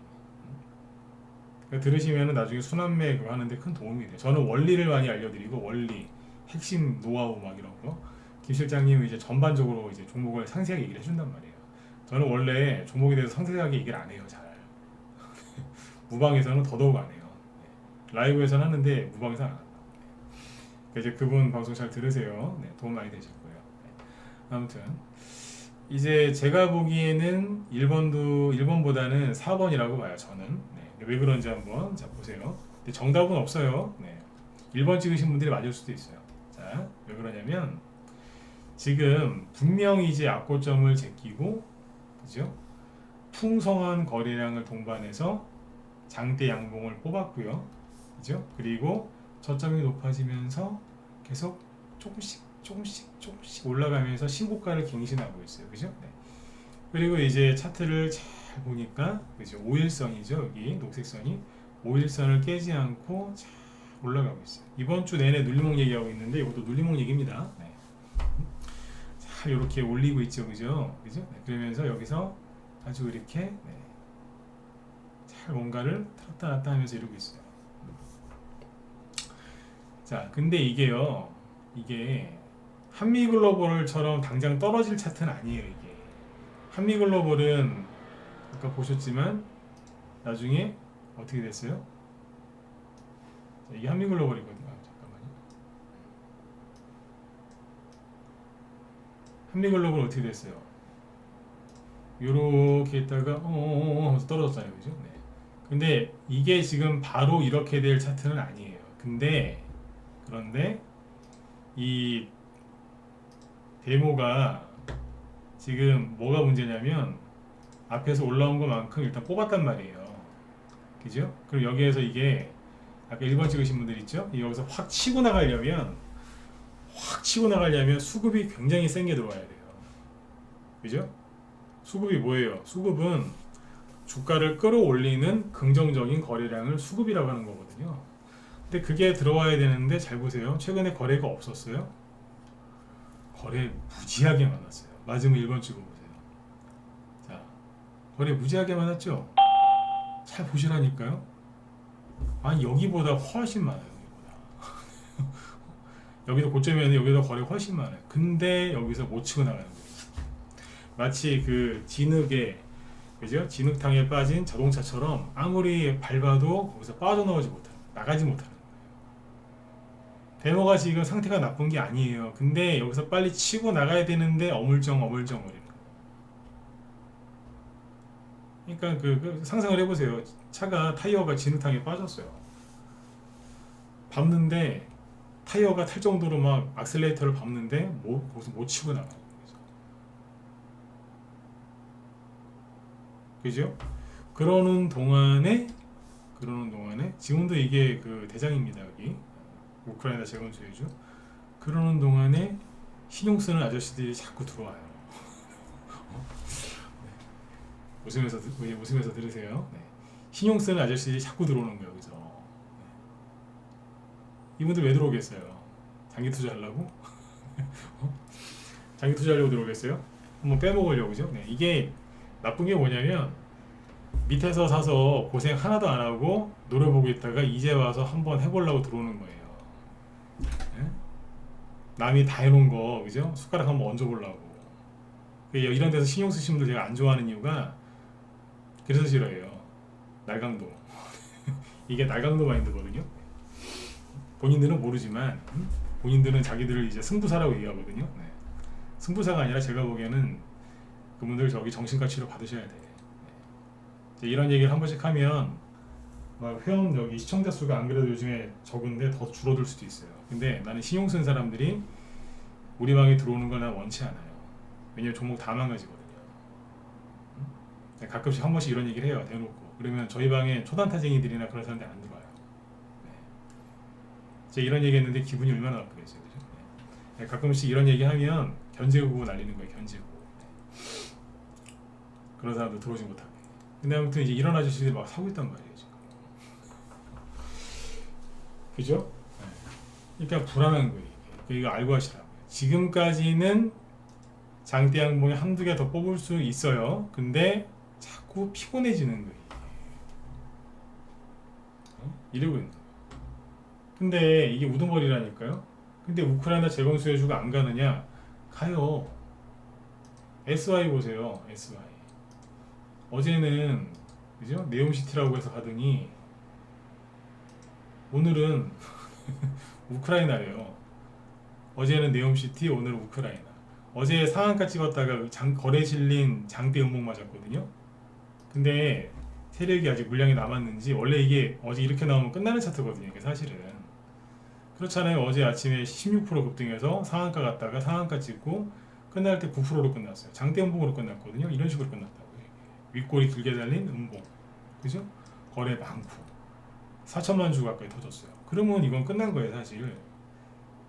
그러니까 들으시면은 나중에 순환매 그거 하는데 큰 도움이 돼요. 저는 원리를 많이 알려드리고 원리, 핵심 노하우 막 이런 거. 김 실장님은 이제 전반적으로 이제 종목을 상세하게 얘기를 해준단 말이에요. 저는 원래 종목에 대해서 상세하게 얘기를 안 해요, 잘. 무방에서는 더더욱 안 해요. 라이브에서는 하는데 무방에서는 안 한다. 이제 그분 방송 잘 들으세요. 네, 도움 많이 되실 거예요. 네. 아무튼 이제 제가 보기에는 1번보다는 4번이라고 봐요, 저는. 네. 왜 그런지 한번 자 보세요. 근데 정답은 없어요. 네. 1번 찍으신 분들이 맞을 수도 있어요. 자, 왜 그러냐면 지금 분명히 이제 악고점을 제끼고, 그죠? 풍성한 거래량을 동반해서 장대 양봉을 뽑았고요. 그죠? 그리고 저점이 높아지면서 계속 조금씩 올라가면서 신고가를 갱신하고 있어요. 그죠? 네. 그리고 이제 차트를 잘 보니까 그죠? 5일선이죠. 여기 녹색선이 5일선을 깨지 않고 잘 올라가고 있어요. 이번 주 내내 눌림목 얘기하고 있는데 이것도 눌림목 얘기입니다. 네. 잘 이렇게 올리고 있죠. 그죠? 그죠? 네. 그러면서 여기서 아주 이렇게 네. 잘 뭔가를 틀었다 놨다 하면서 이러고 있어요. 자, 근데 이게요. 이게 한미글로벌처럼 당장 떨어질 차트는 아니에요. 이게 한미글로벌은 아까 보셨지만 나중에 어떻게 됐어요? 자, 이게 한미글로벌이거든요. 잠깐만요. 한미글로벌 어떻게 됐어요? 요렇게 있다가 하면서 떨어졌잖아요. 그죠? 네. 근데 이게 지금 바로 이렇게 될 차트는 아니에요. 그런데 이 데모가 지금 뭐가 문제냐면 앞에서 올라온 것만큼 일단 뽑았단 말이에요. 그죠? 그럼 여기에서 이게 아까 1번 찍으신 분들 있죠? 여기서 확 치고 나가려면 수급이 굉장히 센 게 들어와야 돼요. 그죠? 수급이 뭐예요? 수급은 주가를 끌어올리는 긍정적인 거래량을 수급이라고 하는 거거든요. 근데 그게 들어와야 되는데 잘 보세요. 최근에 거래가 없었어요. 거래 무지하게 많았어요. 맞으면 1번 찍어보세요. 자, 거래 무지하게 많았죠? 잘 보시라니까요. 아니 여기보다 훨씬 많아요. 여기도 고점이었는데 여기서 거래 훨씬 많아요. 근데 여기서 못 치고 나가는 거예요. 마치 그 진흙에 그죠? 진흙탕에 빠진 자동차처럼 아무리 밟아도 거기서 빠져나오지 못하는, 나가지 못하는 거예요. 데모가 지금 상태가 나쁜 게 아니에요. 근데 여기서 빨리 치고 나가야 되는데 어물쩡거리는. 그러니까 그 상상을 해보세요. 차가 타이어가 진흙탕에 빠졌어요. 밟는데 타이어가 탈 정도로 막 악셀레이터를 밟는데 거기서 못 치고 나가요. 그죠? 그러는 동안에 지금도 이게 그 대장입니다. 여기 우크라이나 재건 수혜주. 그러는 동안에 신용 쓰는 아저씨들이 자꾸 들어와요. 웃으면서 들으세요. 네. 신용 쓰는 아저씨들이 자꾸 들어오는 거예요. 여기서. 네. 이분들 왜 들어오겠어요? 장기 투자하려고? 장기 투자하려고 들어오겠어요? 한번 빼먹으려고, 그죠? 네. 이게 나쁜 게 뭐냐면 밑에서 사서 고생 하나도 안 하고 노려보고 있다가 이제 와서 한번 해보려고 들어오는 거예요. 네? 남이 다 해놓은 거, 그죠? 숟가락 한번 얹어보려고. 이런 데서 신용 쓰시는 분들 제가 안 좋아하는 이유가 그래서 싫어해요. 날강도. 이게 날강도 마인드거든요. 본인들은 모르지만 본인들은 자기들을 이제 승부사라고 얘기하거든요. 네. 승부사가 아니라 제가 보기에는 그분들 저기 정신과 치료 받으셔야 돼. 네. 이런 얘기를 한 번씩 하면 막 회원 여기 시청자 수가 안 그래도 요즘에 적은데 더 줄어들 수도 있어요. 근데 나는 신용 쓴 사람들이 우리 방에 들어오는 걸 난 원치 않아요. 왜냐면 종목 다 망가지거든요. 가끔씩 한 번씩 이런 얘기를 해요. 대놓고. 그러면 저희 방에 초단타쟁이들이나 그런 사람들 안 들어와요. 네. 제가 이런 얘기 했는데 기분이 얼마나 나쁘겠어요. 그죠? 네. 가끔씩 이런 얘기 하면 견제구고 날리는 거예요. 견제구. 네. 그런 사람들 들어오지 못하게. 근데 아무튼 이제 이런 아저씨들이 막 사고 있단 말이에요. 지금. 그죠? 네. 그러니까 불안한 거예요. 이거 알고 하시라고요. 지금까지는 장대 양봉에 한두 개 더 뽑을 수 있어요. 근데 자꾸 피곤해지는 거예요. 이러고 있는 거예요. 근데 이게 우두머리라니까요. 근데 우크라이나 재건 수혜주가 안 가느냐? 가요. SY 보세요. SY. 어제는 그죠? 네옴시티라고 해서 가더니 오늘은 우크라이나래요. 어제는 네옴시티, 오늘은 우크라이나. 어제 상한가 찍었다가 거래 실린 장대 음봉 맞았거든요. 근데 세력이 아직 물량이 남았는지 원래 이게 어제 이렇게 나오면 끝나는 차트거든요. 이게 사실은 그렇잖아요. 어제 아침에 16% 급등해서 상한가 갔다가 상한가 찍고 끝날 때 9%로 끝났어요. 장대 음봉으로 끝났거든요. 이런 식으로 끝났다고요. 윗골이 길게 달린 음봉, 그죠? 거래 많고 4천만 주 가까이 터졌어요. 그러면 이건 끝난 거예요 사실.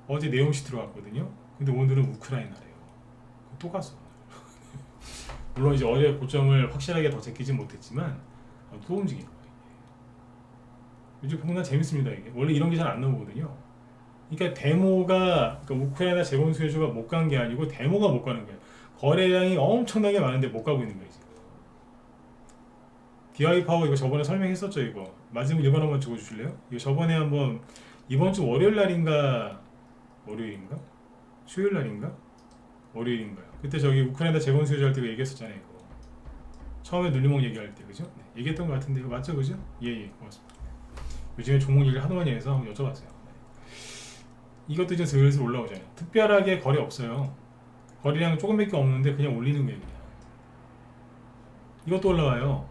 어제 네옴시 들어갔거든요. 근데 오늘은 우크라이나래요. 또 갔어. 물론 이제 어제 고점을 확실하게 더 제끼지 못했지만 또 움직이는 거예요. 요즘 보면 재밌습니다 이게. 원래 이런 게 잘 안 나오거든요. 그러니까 데모가, 그러니까 우크라이나 재건 수혜주가 못 간 게 아니고 데모가 못 가는 거예요. 거래량이 엄청나게 많은데 못 가고 있는 거예요 지금. DI 파워 이거 저번에 설명했었죠 이거. 마지막 1번 한번 적어주실래요? 이거 저번에 한번 이번 주 월요일 날인가 수요일 날인가 월요일인가요? 그때 저기 우크라이나 재건 수혜주 할 때 얘기했었잖아요 이거. 처음에 눌리목 얘기할 때 그죠? 네, 얘기했던 것 같은데 이거 맞죠 그죠? 예 고맙습니다. 요즘에 종목 얘기를 하도 많이 해서 한번 여쭤봤어요. 이것도 이제 슬슬 올라오잖아요. 특별하게 거래 없어요. 거래량 조금밖에 없는데 그냥 올리는 거예요 그냥. 이것도 올라와요.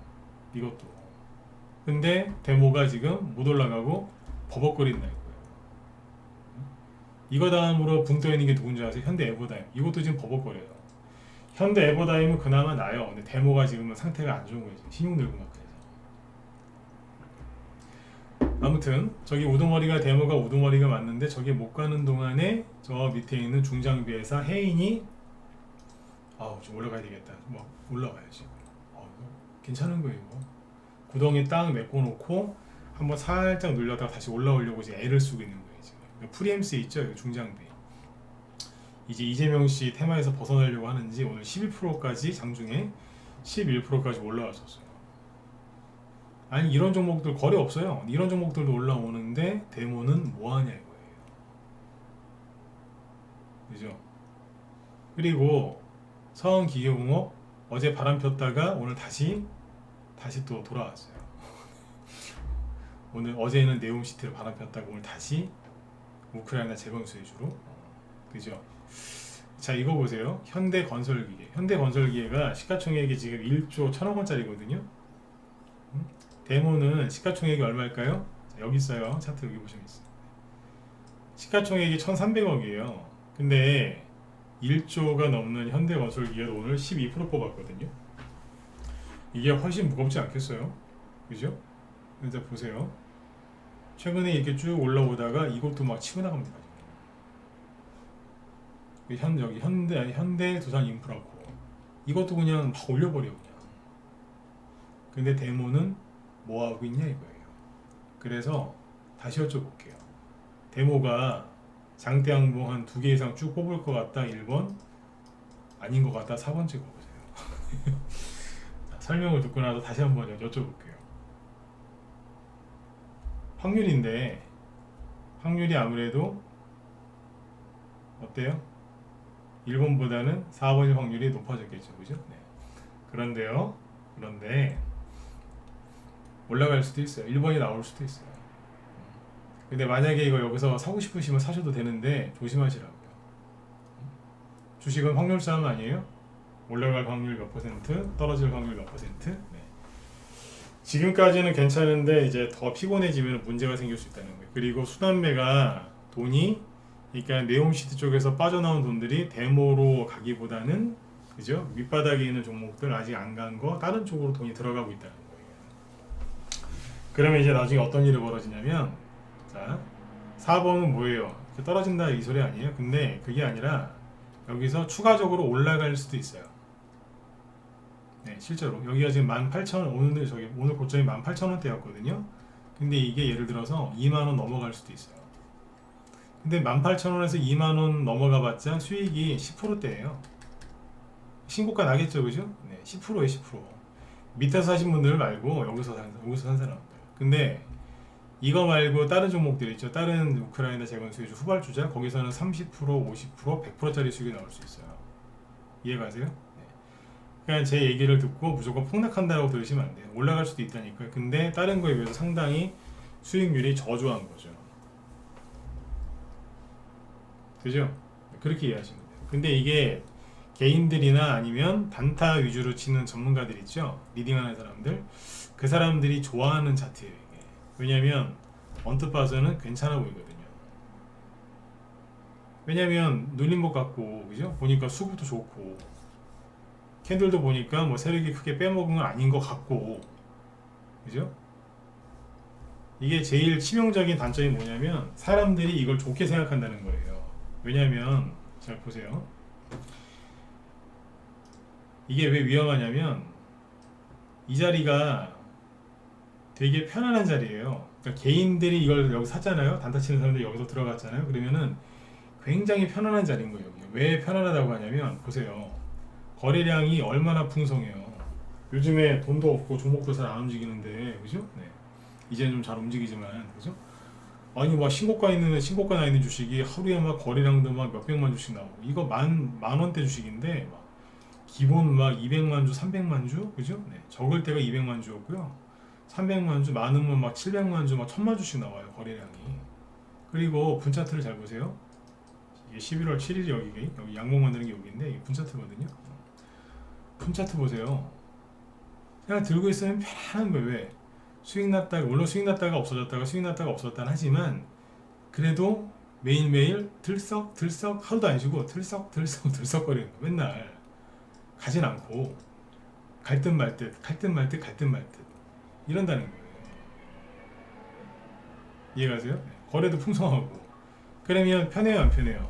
이것도. 근데 데모가 지금 못 올라가고 버벅거린다 이거예요. 이거 다음으로 붕 떠 있는 게 누군지 아세요? 현대 에버다임. 이것도 지금 버벅거려요. 현대 에버다임은 그나마 나아요. 근데 데모가 지금은 상태가 안 좋은 거예요. 신용 늘고 막 그래서. 아무튼 저기 우두머리가 데모가 우두머리가 맞는데 저게 못 가는 동안에 저 밑에 있는 중장비회사 해인이 좀 올라가야 되겠다. 뭐 올라와야지. 괜찮은 거예요. 구덩이 딱 메꿔놓고 한번 살짝 눌렸다가 다시 올라오려고 이제 애를 쓰고 있는 거예요 지금. 프리엠스 있죠, 중장비. 이제 이재명 씨 테마에서 벗어나려고 하는지 오늘 11%까지 장중에 11%까지 올라왔었어요. 아니 이런 종목들 거래 없어요. 이런 종목들도 올라오는데 데모는 뭐하냐 이거예요. 그죠? 그리고 서원기계공업 어제 바람 폈다가 오늘 다시 또 돌아왔어요. 오늘 어제는 네옴시티를 바람 폈다가 오늘 다시 우크라이나 재건 수혜주로. 그죠? 자 이거 보세요. 현대건설기계가 시가총액이 지금 1조 1천억 원짜리거든요. 데모는 시가총액이 얼마일까요? 자, 여기 있어요. 차트 여기 보시면 있어요. 시가총액이 1,300억이에요. 근데 1조가 넘는 현대건설기계도 오늘 12% 뽑았거든요. 이게 훨씬 무겁지 않겠어요? 그죠? 이제 보세요. 최근에 이렇게 쭉 올라오다가 이것도 막 치고 나갑니다. 여기 현대 두산인프라코 이것도 그냥 막 올려버려 그냥. 근데 데모는 뭐 하고 있냐 이거예요. 그래서 다시 여쭤볼게요. 데모가 장대항봉 한 2개 이상 쭉 뽑을 것 같다 1번, 아닌 것 같다 4번째 거 보세요. 설명을 듣고 나서 다시 한번 여쭤볼게요. 확률인데 확률이 아무래도 어때요? 1번보다는 4번의 확률이 높아졌겠죠, 그죠? 네. 그런데 올라갈 수도 있어요. 1번이 나올 수도 있어요. 근데 만약에 이거 여기서 사고 싶으시면 사셔도 되는데 조심하시라고요. 주식은 확률 싸움 아니에요? 올라갈 확률 몇 %, 떨어질 확률 몇 %? 네. 지금까지는 괜찮은데 이제 더 피곤해지면 문제가 생길 수 있다는 거예요. 그리고 순환매가 돈이, 그러니까 네옴시티 쪽에서 빠져나온 돈들이 데모로 가기보다는, 그죠? 밑바닥에 있는 종목들 아직 안 간 거 다른 쪽으로 돈이 들어가고 있다는 거예요. 그러면 이제 나중에 어떤 일이 벌어지냐면, 자 4번은 뭐예요? 떨어진다 이 소리 아니에요? 근데 그게 아니라 여기서 추가적으로 올라갈 수도 있어요. 네, 실제로 여기가 지금 18,000원, 오늘 고점이 18,000원대였거든요. 근데 이게 예를 들어서 2만원 넘어갈 수도 있어요. 근데 18,000원에서 2만원 넘어가봤자 수익이 10%대예요. 신고가 나겠죠, 그죠? 네, 10%에요, 10%. 밑에서 사신 분들 말고 여기서 산 사람들. 근데 이거 말고 다른 종목들 있죠. 다른 우크라이나 재건 수혜주 후발주자, 거기서는 30%, 50%, 100%짜리 수익이 나올 수 있어요. 이해가세요? 네. 그냥 제 얘기를 듣고 무조건 폭락한다고 들으시면 안 돼요. 올라갈 수도 있다니까요. 근데 다른 거에 비해서 상당히 수익률이 저조한 거죠. 그죠? 그렇게 이해하시면 돼요. 근데 이게 개인들이나 아니면 단타 위주로 치는 전문가들 있죠. 리딩하는 사람들, 그 사람들이 좋아하는 차트예요 이게. 왜냐면 언뜻 봐서는 괜찮아 보이거든요. 왜냐면 눌린 것 같고, 그죠? 보니까 수급도 좋고 캔들도 보니까 뭐 세력이 크게 빼먹은 건 아닌 것 같고, 그죠? 이게 제일 치명적인 단점이 뭐냐면 사람들이 이걸 좋게 생각한다는 거예요. 왜냐면 잘 보세요. 이게 왜 위험하냐면 이 자리가 되게 편안한 자리예요. 그러니까 개인들이 이걸 여기 샀잖아요. 단타 치는 사람들이 여기서 들어갔잖아요. 그러면은 굉장히 편안한 자리인 거예요. 왜 편안하다고 하냐면 보세요. 거래량이 얼마나 풍성해요. 요즘에 돈도 없고 종목도 잘 안 움직이는데, 그죠? 네. 이제는 좀 잘 움직이지만, 그죠? 아니 막 신고가 나 있는 주식이 하루에 막 거래량도 막 몇백만 주씩 나오고, 이거 만 원대 주식인데 막 기본 막 200만 주, 300만 주, 그죠? 네. 적을 때가 200만 주였고요. 300만 주, 많으면 막 700만 주, 막 1000만 주씩 나와요, 거래량이. 그리고 분 차트를 잘 보세요. 이게 11월 7일이 여기 양봉 만드는 게 여기인데 이게 분 차트거든요. 분 차트 보세요. 그냥 들고 있으면 편한 거예요. 왜? 수익 났다가, 물론 수익 났다가 없어졌다가 수익 났다가 없어졌다는 하지만 그래도 매일매일 들썩 하루도 안 쉬고 들썩거리는 거 맨날 가진 않고 갈 듯 말 듯 이런다는 거예요. 이해가세요? 네. 거래도 풍성하고 그러면 편해요 안 편해요?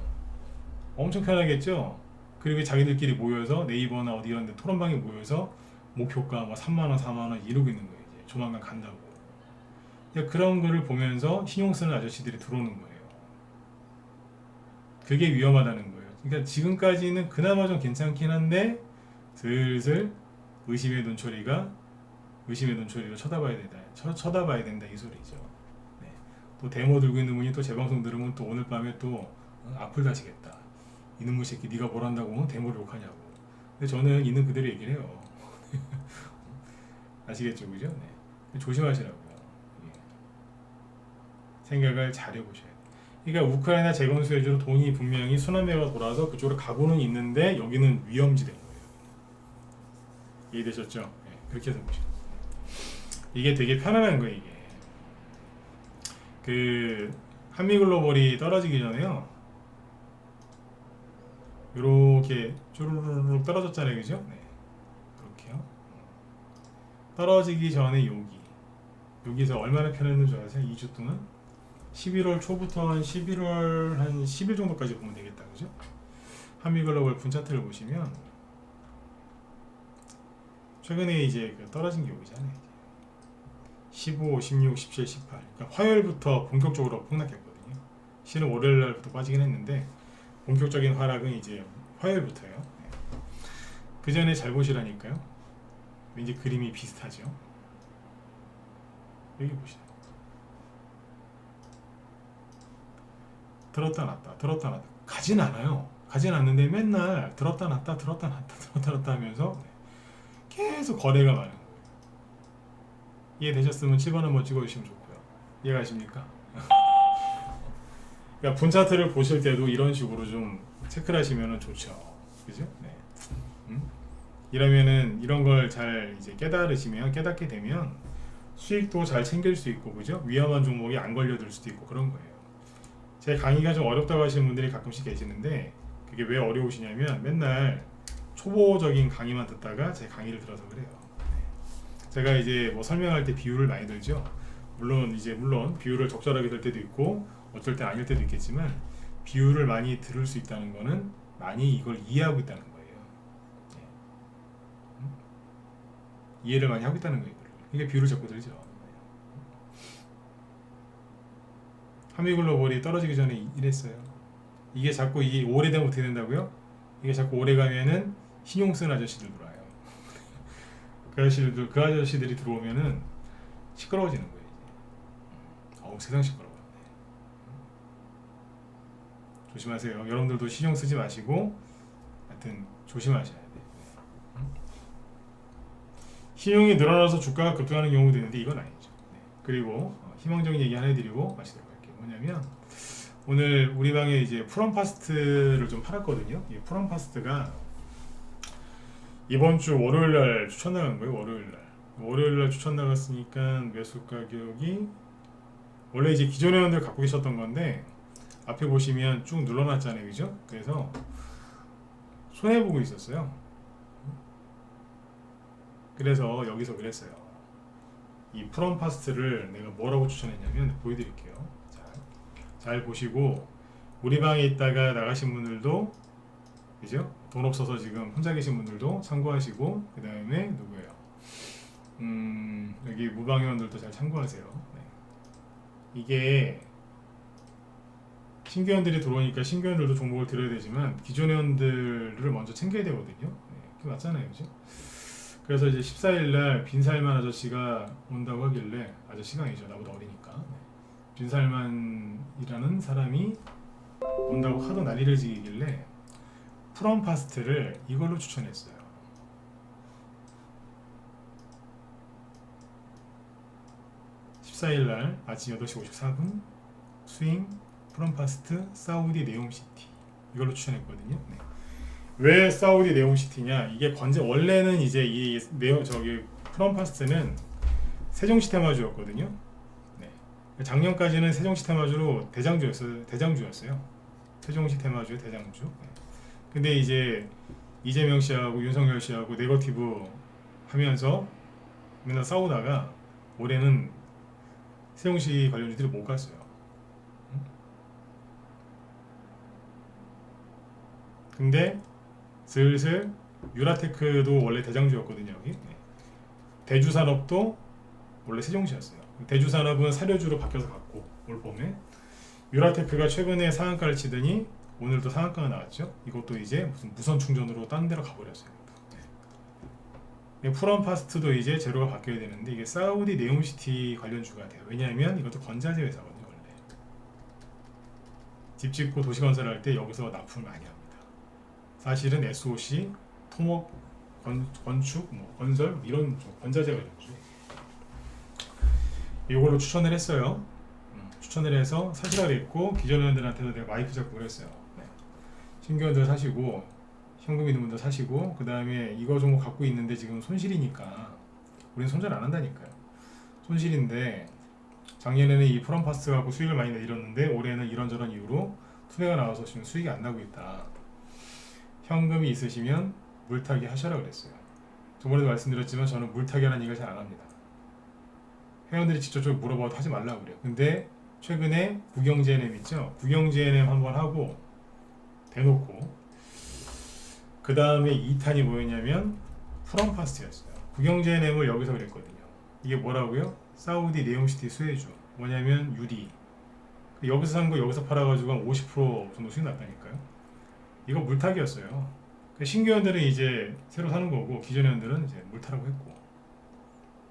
엄청 편하겠죠? 그리고 자기들끼리 모여서 네이버나 어디 이런 데 토론방에 모여서 목표가 막 3만원 4만원 이러고 있는 거예요. 이제 조만간 간다고. 그런 거를 보면서 신용 쓰는 아저씨들이 들어오는 거예요. 그게 위험하다는 거예요. 그러니까 지금까지는 그나마 좀 괜찮긴 한데 슬슬 의심의 눈초리로 쳐다봐야 된다 이 소리죠. 네. 또 데모 들고 있는 분이 또 제 방송 들으면 또 오늘 밤에 또 악플 다시겠다. 이놈의 새끼 네가 뭘 한다고 데모를 욕하냐고. 근데 저는 있는 그대로 얘기를 해요. 아시겠죠, 그죠? 네. 조심하시라고요. 예. 생각을 잘 해보셔야 돼요. 그러니까 우크라이나 재건 수혜주로 돈이 분명히 순환매가 돌아서 그쪽으로 가고는 있는데 여기는 위험지대인 거예요. 이해되셨죠? 네. 그렇게 해서 보시면 이게 되게 편안한 거예요. 이게 그 한미글로벌이 떨어지기 전에요. 이렇게 쭈루루룩 떨어졌잖아요, 그죠? 네. 그렇게요. 떨어지기 전에 여기서 얼마나 편했는 줄 아세요? 2주 동안 11월 초부터 한 11월 한 10일 정도까지 보면 되겠다, 그죠? 한미글로벌 분차트를 보시면 최근에 이제 떨어진 게 여기잖아요. 15, 16, 17, 18. 그러니까 화요일부터 본격적으로 폭락했거든요. 실은 월요일 날부터 빠지긴 했는데 본격적인 하락은 이제 화요일부터예요. 네. 그 전에 잘 보시라니까요. 왠지 그림이 비슷하죠. 여기 보시죠. 들었다 놨다 가진 않아요. 가진 않는데 맨날 들었다 놨다 하면서 계속 거래가 많은 거예요. 이해되셨으면 7번 한번 찍어주시면 좋고요. 이해가십니까? 그러니까 분 차트를 보실 때도 이런 식으로 좀 체크를 하시면 좋죠. 그죠? 네. 이러면은 이런 걸 잘 이제 깨닫게 되면 수익도 잘 챙길 수 있고, 그죠? 위험한 종목이 안 걸려들 수도 있고 그런 거예요. 제 강의가 좀 어렵다고 하시는 분들이 가끔씩 계시는데 그게 왜 어려우시냐면 맨날 초보적인 강의만 듣다가 제 강의를 들어서 그래요. 제가 이제 뭐 설명할 때 비유를 많이 들죠. 물론 비유를 적절하게 들 때도 있고 어쩔 때 아닐 때도 있겠지만 비유를 많이 들을 수 있다는 거는 많이 이걸 이해하고 있다는 거예요. 이해를 많이 하고 있다는 거예요. 이게 비유를 자꾸 들죠. 한미글로벌이 떨어지기 전에 이랬어요. 이게 자꾸 이 오래되면 어떻게 된다고요? 이게 자꾸 오래가면은 신용 쓴 아저씨들 들어와요. 그 아저씨들이 들어오면은 시끄러워지는 거예요. 어우, 세상 시끄러워. 조심하세요. 여러분들도 신용 쓰지 마시고 하여튼 조심하셔야 돼요. 신용이 늘어나서 주가가 급등하는 경우도 있는데 이건 아니죠. 그리고 희망적인 얘기 하나 해드리고 마치도록 할게요. 뭐냐면 오늘 우리 방에 이제 프롬파스트를 좀 팔았거든요. 이 프롬파스트가 이번 주 월요일날 추천 나간 거예요. 월요일날 추천 나갔으니까 매수 가격이 원래 이제 기존 회원들 갖고 계셨던 건데 앞에 보시면 쭉 눌러놨잖아요, 그죠? 그래서 손해보고 있었어요. 그래서 여기서 그랬어요. 이 프롬파스트를 내가 뭐라고 추천했냐면 보여드릴게요. 자, 잘 보시고 우리 방에 있다가 나가신 분들도 그죠? 돈 없어서 지금 혼자 계신 분들도 참고하시고 그 다음에 누구예요? 여기 무방위원들도 잘 참고하세요. 네. 이게 신규 회원들이 들어오니까 신규 회원들도 종목을 들어야 되지만 기존 회원들을 먼저 챙겨야 되거든요. 네, 그게 맞잖아요, 그죠? 그래서 이제 14일날 빈살만 아저씨가 온다고 하길래 아저씨가 아니죠, 나보다 어리니까 네. 빈살만이라는 사람이 온다고 하도 난리를 지기길래 프롬파스트를 이걸로 추천했어요. 14일날 아침 8시 54분 스윙 프롬파스트 사우디 네옴시티 이걸로 추천했거든요. 네. 왜 사우디 네옴시티냐? 이게 원래는 이제 이 프롬파스트는 세종시테마주였거든요. 네. 작년까지는 세종시테마주로 대장주였어요. 세종시테마주의 대장주. 네. 근데 이제 이재명 씨하고 윤석열 씨하고 네거티브 하면서 맨날 싸우다가 올해는 세종시 관련주들이 못 갔어요. 근데 슬슬 유라테크도 원래 대장주였거든요. 여기 대주산업도 원래 세종시였어요. 대주산업은 사료주로 바뀌어서 갔고 올 봄에 유라테크가 최근에 상한가를 치더니 오늘도 상한가가 나왔죠. 이것도 이제 무슨 무선 충전으로 딴 데로 가버렸어요. 프롬파스트도 이제 제로가 바뀌어야 되는데 이게 사우디 네옴시티 관련주가 돼요. 왜냐하면 이것도 건자재 회사거든요. 원래 집 짓고 도시 건설할 때 여기서 납품을 많이 합니다. 사실은 SOC, 토목, 건축, 건설 이런 건자재 관련주 이걸로 추천을 했어요. 추천을 해서 사시라 그랬고 기존 회원들한테도 내가 마이크 잡고 그랬어요. 네. 신규 회원들 사시고 현금 있는 분들 사시고 그 다음에 이거 종목 갖고 있는데 지금 손실이니까 우리는 손절 안 한다니까요. 손실인데 작년에는 이 프롬파스트 갖고 수익을 많이 내렸는데 올해는 이런저런 이유로 투매가 나와서 지금 수익이 안 나고 있다. 현금이 있으시면 물타기 하셔라 그랬어요. 저번에도 말씀드렸지만 저는 물타기 하는 얘기를 잘 안 합니다. 회원들이 직접적으로 물어봐도 하지 말라고 그래요. 근데 최근에 국영GNM 있죠? 국영GNM 한번 하고 대놓고 그 다음에 2탄이 뭐였냐면 프롬파스트였어요. 국영GNM을 여기서 그랬거든요. 이게 뭐라고요? 사우디 네옴시티 수혜주 뭐냐면 유리 여기서 산 거 여기서 팔아가지고 한 50% 정도 수익 났다니까요. 이거 물타기였어요. 신규 회원들은 이제 새로 사는 거고 기존 회원들은 이제 물타라고 했고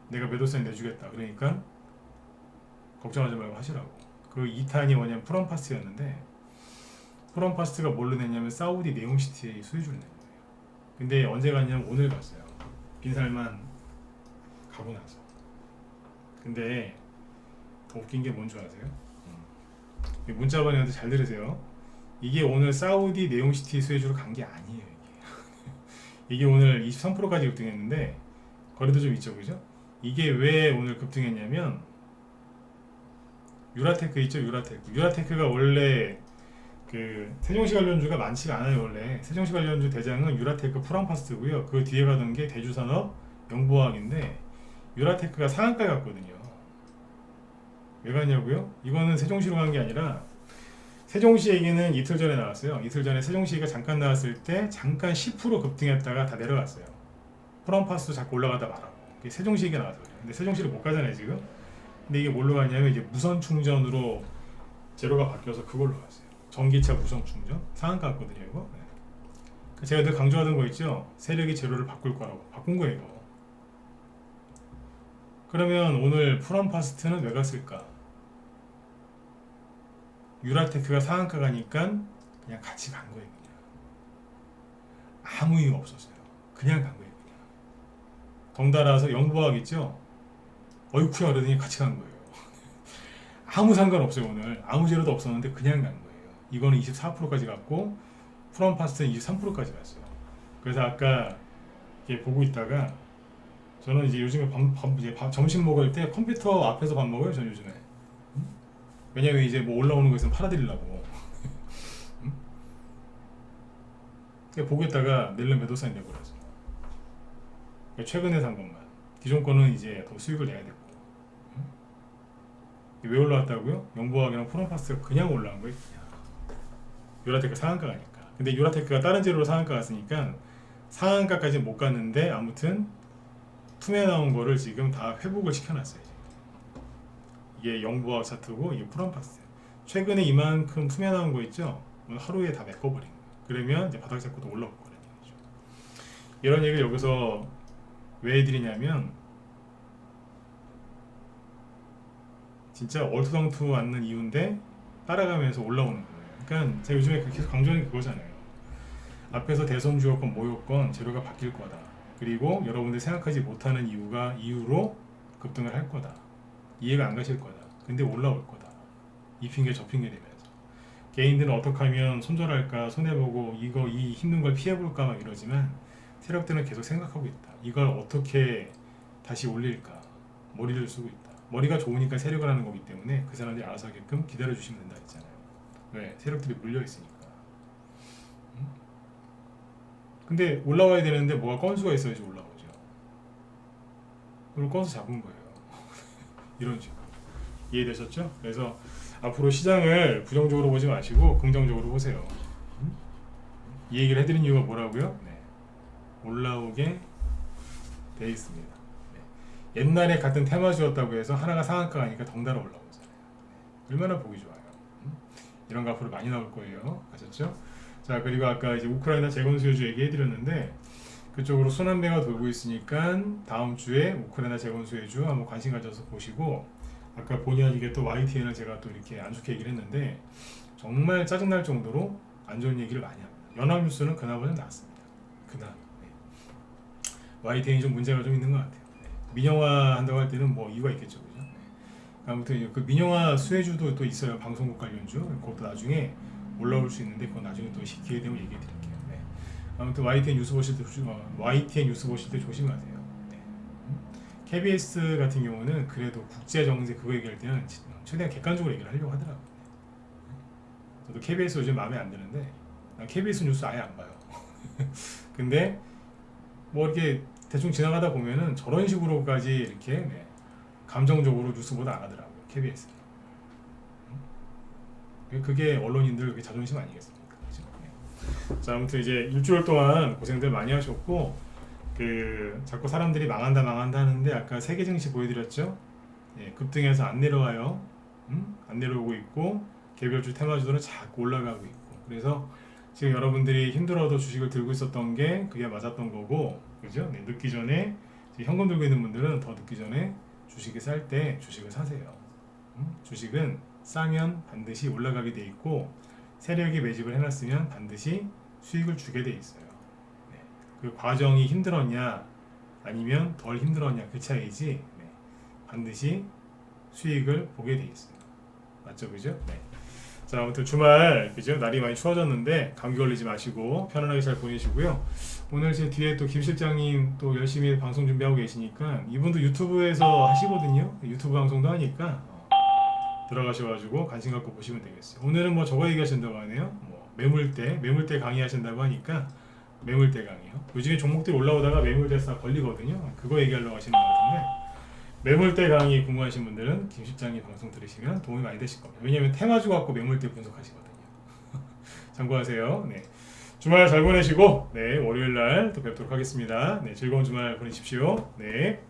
내가 매도세 내주겠다 그러니까 걱정하지 말고 하시라고. 그 2탄이 뭐냐면 프롬파스트였는데 프롬파스트가 뭘로 냈냐면 사우디 네옴시티 수혜주를 낸 거예요. 근데 언제 갔냐면 오늘 갔어요. 빈살만 가고 나서. 근데 더 웃긴 게 뭔 줄 아세요? 문자 받으면서 잘 들으세요. 이게 오늘 사우디 네옴시티 수혜주로 간 게 아니에요. 이게 오늘 23%까지 급등했는데 거래도 좀 있죠, 그죠? 이게 왜 오늘 급등했냐면 유라테크 있죠, 유라테크가 원래 그 세종시 관련주가 많지가 않아요. 원래 세종시 관련주 대장은 유라테크 프롬파스트고요. 그 뒤에 가던 게 대주산업 영보화학인데 유라테크가 상한가에 갔거든요. 왜 갔냐고요? 이거는 세종시로 간 게 아니라 세종시 얘기는 이틀 전에 나왔어요. 이틀 전에 세종시가 잠깐 나왔을 때 잠깐 10% 급등했다가 다 내려갔어요. 프롬파스도 자꾸 올라가다 말아고. 세종시 얘기가 나와서 그래요. 근데 세종시를 못 가잖아요 지금. 근데 이게 뭘로 갔냐면 이제 무선 충전으로 제로가 바뀌어서 그걸로 갔어요. 전기차 무선 충전 상한가 같거든요 이거. 네. 제가 늘 강조하던 거 있죠. 세력이 제로를 바꿀 거라고. 바꾼 거예요 이거. 그러면 오늘 프롬파스트는 왜 갔을까? 유라테크가 상한가 가니까 그냥 같이 간 거예요. 그냥. 아무 이유 없었어요. 그냥 간 거예요. 그냥. 덩달아서 영보학 있죠? 어이쿠야 그러더니 같이 간 거예요. 아무 상관없어요. 오늘 아무 재료도 없었는데 그냥 간 거예요. 이거는 24%까지 갔고 프롬파스트는 23%까지 갔어요. 그래서 아까 이렇게 보고 있다가 저는 이제 요즘에 점심 먹을 때 컴퓨터 앞에서 밥 먹어요. 저는 요즘에. 왜냐면 이제 뭐 올라오는 거 있으면 팔아드리려고. 보고 있다가 낼름 매도사인 내버렸어. 그러니까 최근에 산 것만. 기존 거는 이제 더 수익을 내야 되고. 왜 올라왔다고요? 영부학이랑 프롬파스가 그냥 올라온 거예요. 요라테크 상한가 가니까. 근데 요라테크가 다른 재료로 상한가 갔으니까 상한가까지 못 갔는데 아무튼 투매 나온 거를 지금 다 회복을 시켜놨어요. 이게 영부학 차트고 이게 프롬파스. 최근에 이만큼 투매 나온 거 있죠? 하루에 다 메꿔버린 거예요. 그러면 이제 바닥 잡고도 올라올 거라는 얘기죠. 이런 얘기를 여기서 왜 해드리냐면 진짜 얼토당토 않는 이유인데 따라가면서 올라오는 거예요. 그러니까 제가 요즘에 계속 강조하는 게 그거잖아요. 앞에서 대선 주였건 뭐였건 재료가 바뀔 거다. 그리고 여러분들이 생각하지 못하는 이유로 급등을 할 거다. 이해가 안 가실 거다. 근데 올라올 거다. 이 핑계 저 핑계 되면서 개인들은 어떻게 하면 손절할까 손해보고 이 힘든 걸 피해볼까 막 이러지만 세력들은 계속 생각하고 있다. 이걸 어떻게 다시 올릴까 머리를 쓰고 있다. 머리가 좋으니까 세력을 하는 거기 때문에 그 사람들이 알아서 하게끔 기다려주시면 된다 했잖아요. 왜? 세력들이 물려있으니까. 근데 올라와야 되는데 뭐가 건수가 있어야지 올라오죠. 그걸 건수 잡은 거예요. 이런 식으로. 이해되셨죠? 그래서 앞으로 시장을 부정적으로 보지 마시고 긍정적으로 보세요. 이 얘기를 해드린 이유가 뭐라고요? 네. 올라오게 돼 있습니다. 네. 옛날에 같은 테마주였다고 해서 하나가 상한가 가니까 덩달아 올라오잖아요. 네. 얼마나 보기 좋아요. 이런 거 앞으로 많이 나올 거예요. 아셨죠? 자, 그리고 아까 이제 우크라이나 재건 수요주 얘기해드렸는데 그쪽으로 순환매가 돌고 있으니까 다음 주에 우크라이나 재건 수요주 한번 관심 가져서 보시고, 아까 본의 아니게 또 YTN을 제가 또 이렇게 안 좋게 얘기를 했는데 정말 짜증날 정도로 안 좋은 얘기를 많이 합니다. 연합뉴스는 그나마 좀 낫습니다. 그나마. 네. YTN이 좀 문제가 좀 있는 것 같아요. 네. 민영화 한다고 할 때는 뭐 이유가 있겠죠, 그죠? 네. 아무튼 그 민영화 수혜주도 또 있어요. 방송국 관련주. 그것도 나중에 올라올 수 있는데 그건 나중에 또 기회 되면 얘기해 드릴게요. 네. 아무튼 YTN 뉴스 보실 때 조심하세요. 네. KBS 같은 경우는 그래도 국제 정세 그거 얘기할 때는 최대한 객관적으로 얘기를 하려고 하더라고요. 저도 KBS 요즘 마음에 안 드는데 난 KBS 뉴스 아예 안 봐요. 근데 뭐 이렇게 대충 지나가다 보면은 저런 식으로까지 이렇게 네, 감정적으로 뉴스보다 안 하더라고요. KBS. 그게 언론인들 그게 자존심 아니겠습니까? 그렇죠? 네. 자, 아무튼 이제 일주일 동안 고생들 많이 하셨고 자꾸 사람들이 망한다 하는데 아까 세계 증시 보여드렸죠? 예, 급등해서 안 내려와요. 안 내려오고 있고 개별주 테마주들은 자꾸 올라가고 있고, 그래서 지금 여러분들이 힘들어도 주식을 들고 있었던 게 그게 맞았던 거고, 그죠? 네, 늦기 전에 현금 들고 있는 분들은 더 늦기 전에 주식이 쌀 때 주식을 사세요. 주식은 싸면 반드시 올라가게 돼 있고 세력이 매집을 해놨으면 반드시 수익을 주게 돼 있어요. 네. 그 과정이 힘들었냐 아니면 덜 힘들었냐 그 차이지, 네. 반드시 수익을 보게 돼 있어요. 맞죠, 그죠? 네. 자, 아무튼 주말 그죠? 날이 많이 추워졌는데 감기 걸리지 마시고 편안하게 잘 보내시고요. 오늘 제 뒤에 또 김 실장님 또 열심히 방송 준비하고 계시니까 이분도 유튜브에서 하시거든요. 유튜브 방송도 하니까 들어가셔가지고 관심 갖고 보시면 되겠어요. 오늘은 뭐 저거 얘기하신다고 하네요. 뭐 매물대 강의하신다고 하니까 매물대 강의요. 요즘에 종목들이 올라오다가 매물대사 걸리거든요. 그거 얘기하려고 하시는 것 같은데 매물대 강의 궁금하신 분들은 김 실장님 방송 들으시면 도움이 많이 되실 겁니다. 왜냐하면 테마주 갖고 매물대 분석하시거든요. 참고하세요. 네. 주말 잘 보내시고 네, 월요일 날 또 뵙도록 하겠습니다. 네, 즐거운 주말 보내십시오. 네.